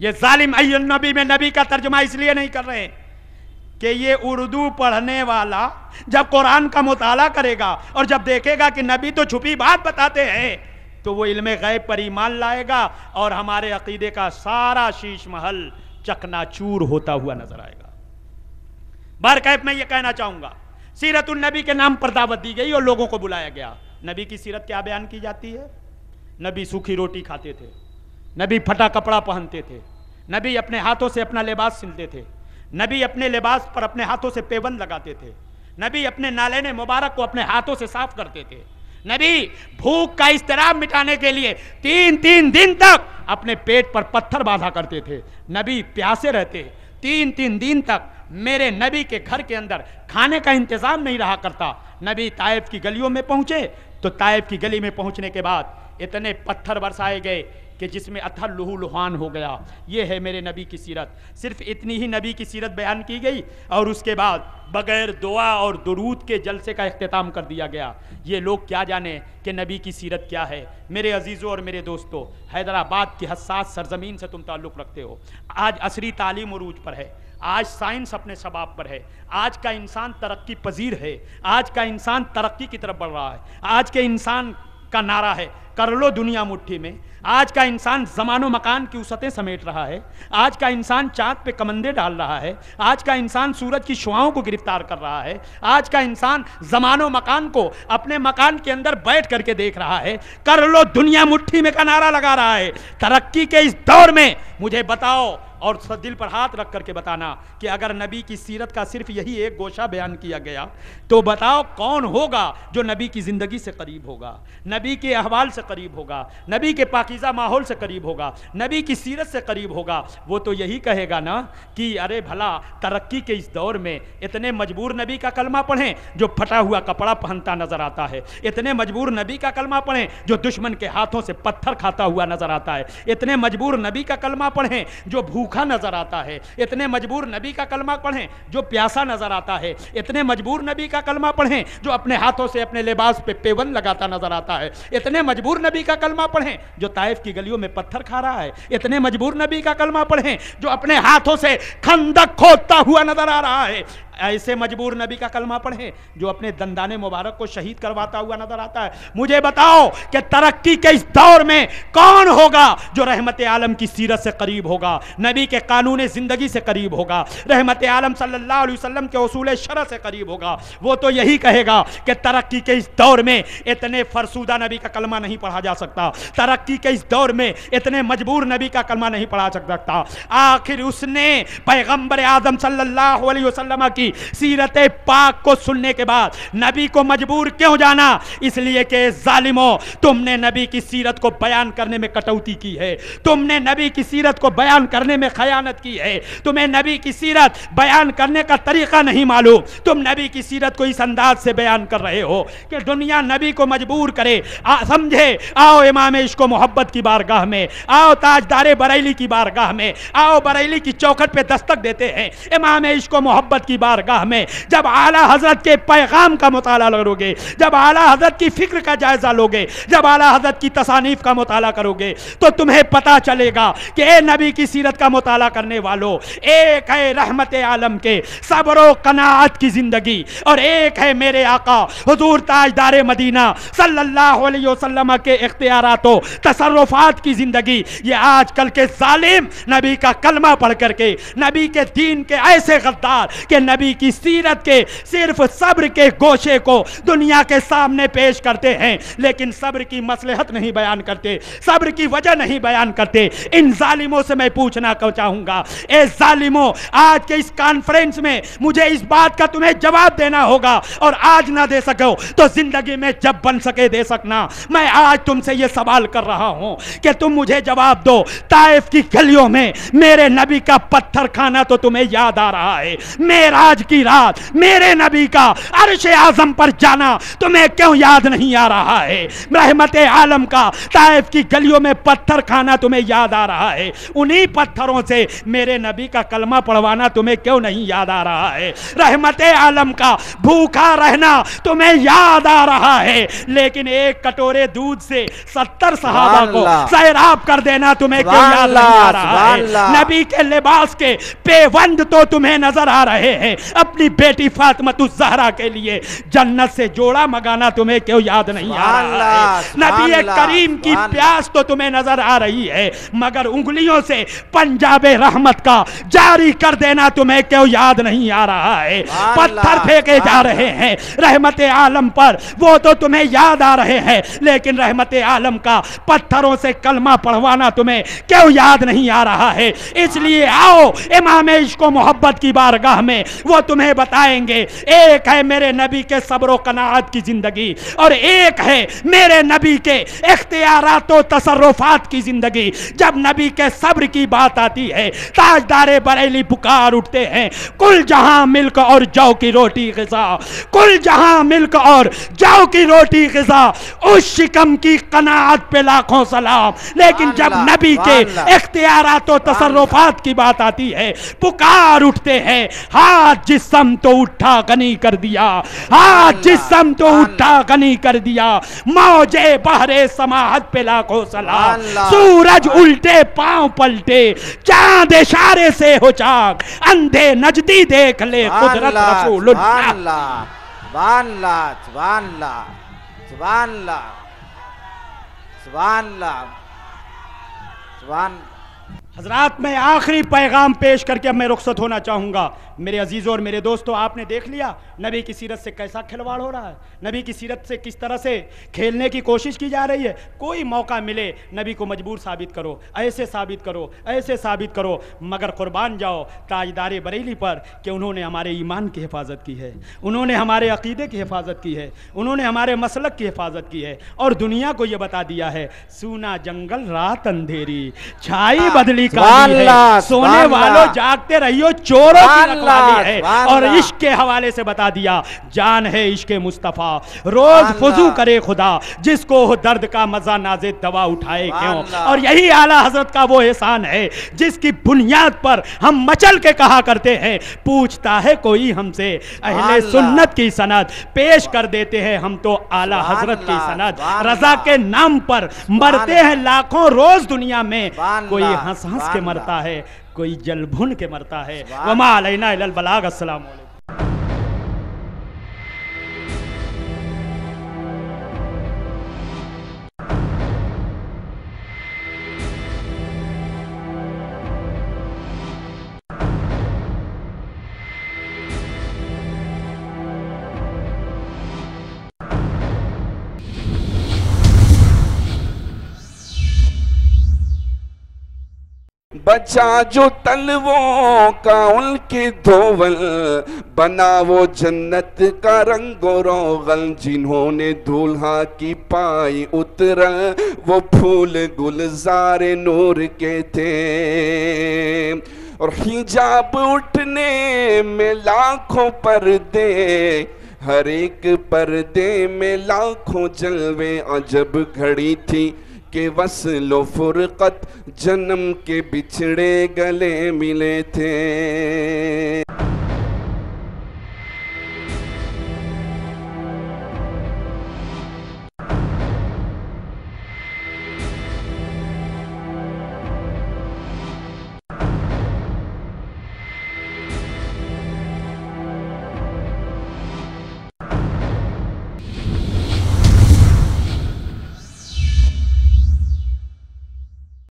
یہ ظالم ایھا النبی میں نبی کا ترجمہ اس لیے نہیں کر رہے ہیں کہ یہ اردو پڑھنے والا جب قرآن کا مطالعہ کرے گا اور جب دیکھے گا کہ نبی تو چھپی بات بتاتے ہیں تو وہ علم غیب پر ایمان لائے گا اور ہمارے عقیدے کا سارا شیش محل چکنا چور ہوتا ہوا نظر آئے گا. بہرکیف میں یہ کہنا چاہوں گا، سیرت النبی کے نام پر دعوت دی گئی اور لوگوں کو بلایا گیا. نبی کی سیرت کیا بیان کی جاتی ہے؟ نبی سوکھی روٹی کھاتے تھے، نبی پھٹا کپڑا پہنتے تھے، نبی اپنے ہاتھوں سے اپنا لباس سلتے تھے، نبی اپنے لباس پر اپنے ہاتھوں سے پیبند لگاتے تھے، نبی اپنے نالین مبارک کو اپنے ہاتھوں سے صاف کرتے تھے، नबी भूख का इस्तराब मिटाने के लिए 3-3 दिन तक अपने पेट पर पत्थर बांधा करते थे। नबी प्यासे रहते, 3-3 दिन तक मेरे नबी के घर के अंदर खाने का इंतजाम नहीं रहा करता। नबी ताइफ की गलियों में पहुंचे तो ताइफ की गली में पहुंचने के बाद इतने पत्थर बरसाए गए कि जिसमें अथर लहू लुहान हो गया। ये है मेरे नबी की सीरत। सिर्फ इतनी ही नबी की सीरत बयान की गई और उसके बाद बगैर दुआ और दुरूद के जलसे का इख्तिताम कर दिया गया। ये लोग क्या जाने कि नबी की सीरत क्या है। मेरे अजीज़ों और मेरे दोस्तों, हैदराबाद की हसास सरजमीन से तुम ताल्लुक़ रखते हो। आज असरी तालीम उरूज पर है, आज साइंस अपने शबाब पर है, आज का इंसान तरक्की पजीर है, आज का इंसान तरक्की की तरफ बढ़ रहा है। आज के इंसान का नारा है कर लो दुनिया मुट्ठी में। आज का इंसान ज़मानो मकान की उसतें समेट रहा है। आज का इंसान चाँद पे कमंदे डाल रहा है। आज का इंसान सूरज की शुआओं को गिरफ्तार कर रहा है। आज का इंसान ज़मानो मकान को अपने मकान के अंदर बैठ करके देख रहा है। कर लो दुनिया मुट्ठी में का नारा लगा रहा है। तरक्की के इस दौर में मुझे बताओ और दिल पर हाथ रख करके बताना कि अगर नबी की सीरत का सिर्फ यही एक गोशा बयान किया गया तो बताओ कौन होगा जो नबी की ज़िंदगी से करीब होगा, नबी के अहवाल से करीब होगा, नबी के पाकीज़ा माहौल से करीब होगा, नबी की सीरत से करीब होगा। वो तो यही कहेगा ना कि अरे भला तरक्की के इस दौर में इतने मजबूर नबी का कलमा पढ़ें जो फटा हुआ कपड़ा पहनता नजर आता है, इतने मजबूर नबी का कलमा पढ़ें जो दुश्मन के हाथों से पत्थर खाता हुआ नजर आता है, इतने मजबूर नबी का कलमा पढ़ें जो भूखा नजर आता है, इतने मजबूर नबी का कलमा पढ़ें जो प्यासा नजर आता है, इतने मजबूर नबी का कलमा पढ़ें जो अपने हाथों से अपने लिबास पे पेवन लगाता नजर आता है, इतने मजबूर नबी का कलमा पढ़ें जो ताइफ की गलियों में पत्थर खा रहा है, इतने मजबूर नबी का कलमा पढ़ें जो अपने हाथों से खंदक खोदता हुआ नजर आ रहा है। ऐसे मजबूर नबी का कलमा पढ़ें जो अपने दंदाने मुबारक को शहीद करवाता हुआ नजर आता है। मुझे बताओ कि तरक्की के इस दौर में कौन होगा जो रहमत आलम की सीरत से करीब होगा, नबी के कानून ज़िंदगी से करीब होगा, रहमत आलम सल्लल्लाहु अलैहि वसल्लम के उसूल शरअ से करीब होगा। वो तो यही कहेगा कि तरक्की के इस दौर में इतने फरसूदा नबी का कलमा नहीं पढ़ा जा सकता, तरक्की के इस दौर में इतने मजबूर नबी का कलमा नहीं पढ़ा सकता। आखिर उसने पैगंबर आदम सल्लल्लाहु अलैहि वसल्लम की सीरत पाक को सुनने के बाद नबी को मजबूर क्यों जाना? इसलिए कि जालिमों, तुमने नबी की सीरत को बयान करने में कटौती की है, तुमने नबी की सीरत को बयान करने में खयानत की है, तुम्हें नबी की सीरत बयान करने का तरीका नहीं मालूम। तुम नबी की सीरत को इस अंदाज से बयान कर रहे हो कि दुनिया नबी को मजबूर करे, समझे। आओ इमाम इश्क व मोहब्बत की बारगाह में, आओ ताजदारे बरेली की बारगाह में, आओ बरेली की चौखट पे दस्तक देते हैं इमाम इश्क व मोहब्बत की बारगाह में। जब आला हजरत के पैगाम का मुताला करोगे, जब आला हजरत की फिक्र का जायजा लोगे, जब आला हजरत की तसानीफ का मुताला करोगे तो तुम्हें पता चलेगा कि ए नबी की सीरत का मुताला करने वालों, एक है रहमत आलम के सब्र व कनाअत की जिंदगी और एक है मेरे आका हुजूर ताजदारे मदीना सल्लल्लाहु अलैहि वसल्लम के इख्तियारात व तसर्रुफात की जिंदगी। ये आजकल के जालिम नबी का कलमा पढ़ करके नबी के दीन के ऐसे गद्दार के नबी की सीरत के सिर्फ सब्र के गोशे को दुनिया के सामने पेश करते हैं, लेकिन सब्र की मसलहत नहीं बयान करते, सब्र की वजह नहीं बयान करते। इन जालिमों से मैं पूछना चाहूंगा, ए जालिमों, आज के इस कॉन्फ्रेंस में मुझे इस बात का तुम्हें जवाब देना होगा और आज ना दे सको तो जिंदगी में जब बन सके दे सकना। मैं आज तुमसे ये सवाल कर रहा हूं कि तुम मुझे जवाब दो, ताइफ की गलियों में मेरे नबी का पत्थर खाना तो तुम्हें याद आ रहा है, मेराज की रात मेरे नबी का अर्श आजम पर जाना तुम्हें क्यों याद नहीं आ रहा है? रहमत आलम का ताइफ की गलियों में पत्थर खाना तुम्हें याद आ रहा है, उन्हीं पत्थरों से मेरे नबी का कलमा पढ़वाना तुम्हें क्यों नहीं याद आ रहा है? रहमत आलम का भूखा रहना तुम्हें याद आ रहा है, लेकिन एक कटोरे दूध से 70 सहाबा को सैराब कर देना तुम्हें क्यों याद नहीं आ रहा है? नबी के लिबास के पेवंद तो तुम्हें नजर आ रहे हैं, अपनी बेटी फातिमा ज़हरा के लिए जन्नत से जोड़ा मंगाना तुम्हें क्यों याद नहीं आ रहा है? नबी करीम की प्यास तो तुम्हें नजर आ रही है, मगर उंगलियों से पंजाब रहमत का जारी कर देना तुम्हें क्यों याद नहीं आ रहा है? पत्थर फेंके जा रहे हैं रहमत आलम पर, वो तो तुम्हें याद आ रहे हैं, लेकिन रहमत आलम का पत्थरों से कलमा पढ़वाना तुम्हें क्यों याद नहीं आ रहा है? इसलिए आओ इमाम इश्क व मोहब्बत की बारगाह में, वो तुम्हें बताएंगे। एक है मेरे नबी के सब्र व कनाअत की जिंदगी, और एक है मेरे नबी के इख्तियारात व तसर्रुफात की जिंदगी। जब नबी के सब्र की बात आती है, ताजदारे बरेली पुकार उठते हैं, कुल जहां मिल्क और जौ की रोटी ग़िज़ा, कुल जहां मिल्क और जौ की रोटी ग़िज़ा, उस शिकम की कनाअत पे लाखों सलाम। लेकिन जब नबी के इख्तियारात व तसर्रुफात की बात आती है, पुकार उठते हैं, हाथ जिस्म तो उठा गनी कर दिया, हाथ जिस्म तो उठा गनी कर दिया, मौजे बहरे समाहत पे लाखों सलाम। सूरज उल्टे पांव पलटे, चांद इशारे से हो चाक, अंधे नजदी देख ले कुदरत रसूलुल्लाह।
सुभान अल्लाह, सुभान अल्लाह, सुभान अल्लाह, सुभान अल्लाह, सुभान।
हजरात, मैं आखिरी पैगाम पेश करके अब मैं रुखसत होना चाहूँगा। मेरे अजीज़ों और मेरे दोस्तों, आपने देख लिया नबी की सीरत से कैसा खिलवाड़ हो रहा है, नबी की सीरत से किस तरह से खेलने की कोशिश की जा रही है। कोई मौका मिले नबी को मजबूर साबित करो, ऐसे साबित करो, ऐसे साबित करो, मगर कुर्बान जाओ ताजदारे बरेली पर कि उन्होंने हमारे ईमान की हिफाजत की है, उन्होंने हमारे अकीदे की हिफाजत की है, उन्होंने हमारे मसलक की हिफाजत की है, और दुनिया को ये बता दिया है सूना जंगल रात अंधेरी, छाई बदली काली है, सोने वालों जागते रहियो, चोरों की रखवाली है। और इश्क के हवाले से बता दिया, जान है इश्क मुस्तफ़ा, रोज फुजू करे खुदा, जिसको हो दर्द का मजा नाज़े दवा उठाए क्यों। और यही आला हजरत का वो एहसान है जिसकी बुनियाद पर हम मचल के कहा करते हैं, पूछता है कोई हमसे अहले सुन्नत की सनद, पेश कर देते हैं हम तो आला हजरत की सनद। रजा के नाम पर मरते हैं लाखों रोज दुनिया में, कोई हंस हंस के मरता है, कोई जल भुन के मरता है। वमा अलैना इल्लल बलाग। अस्सलाम वालेकुम।
बचा जो तलवों का उनके धोवल, बना वो जन्नत का रंगो रोगल, जिन्होंने दूल्हा की पाई उतरल, वो फूल गुलज़ारे नूर के थे। और हिजाब उठने में लाखों पर्दे, हर एक पर्दे में लाखों जलवे, अजब घड़ी थी कि वस्ल फुरकत जन्म के बिछड़े गले मिले थे।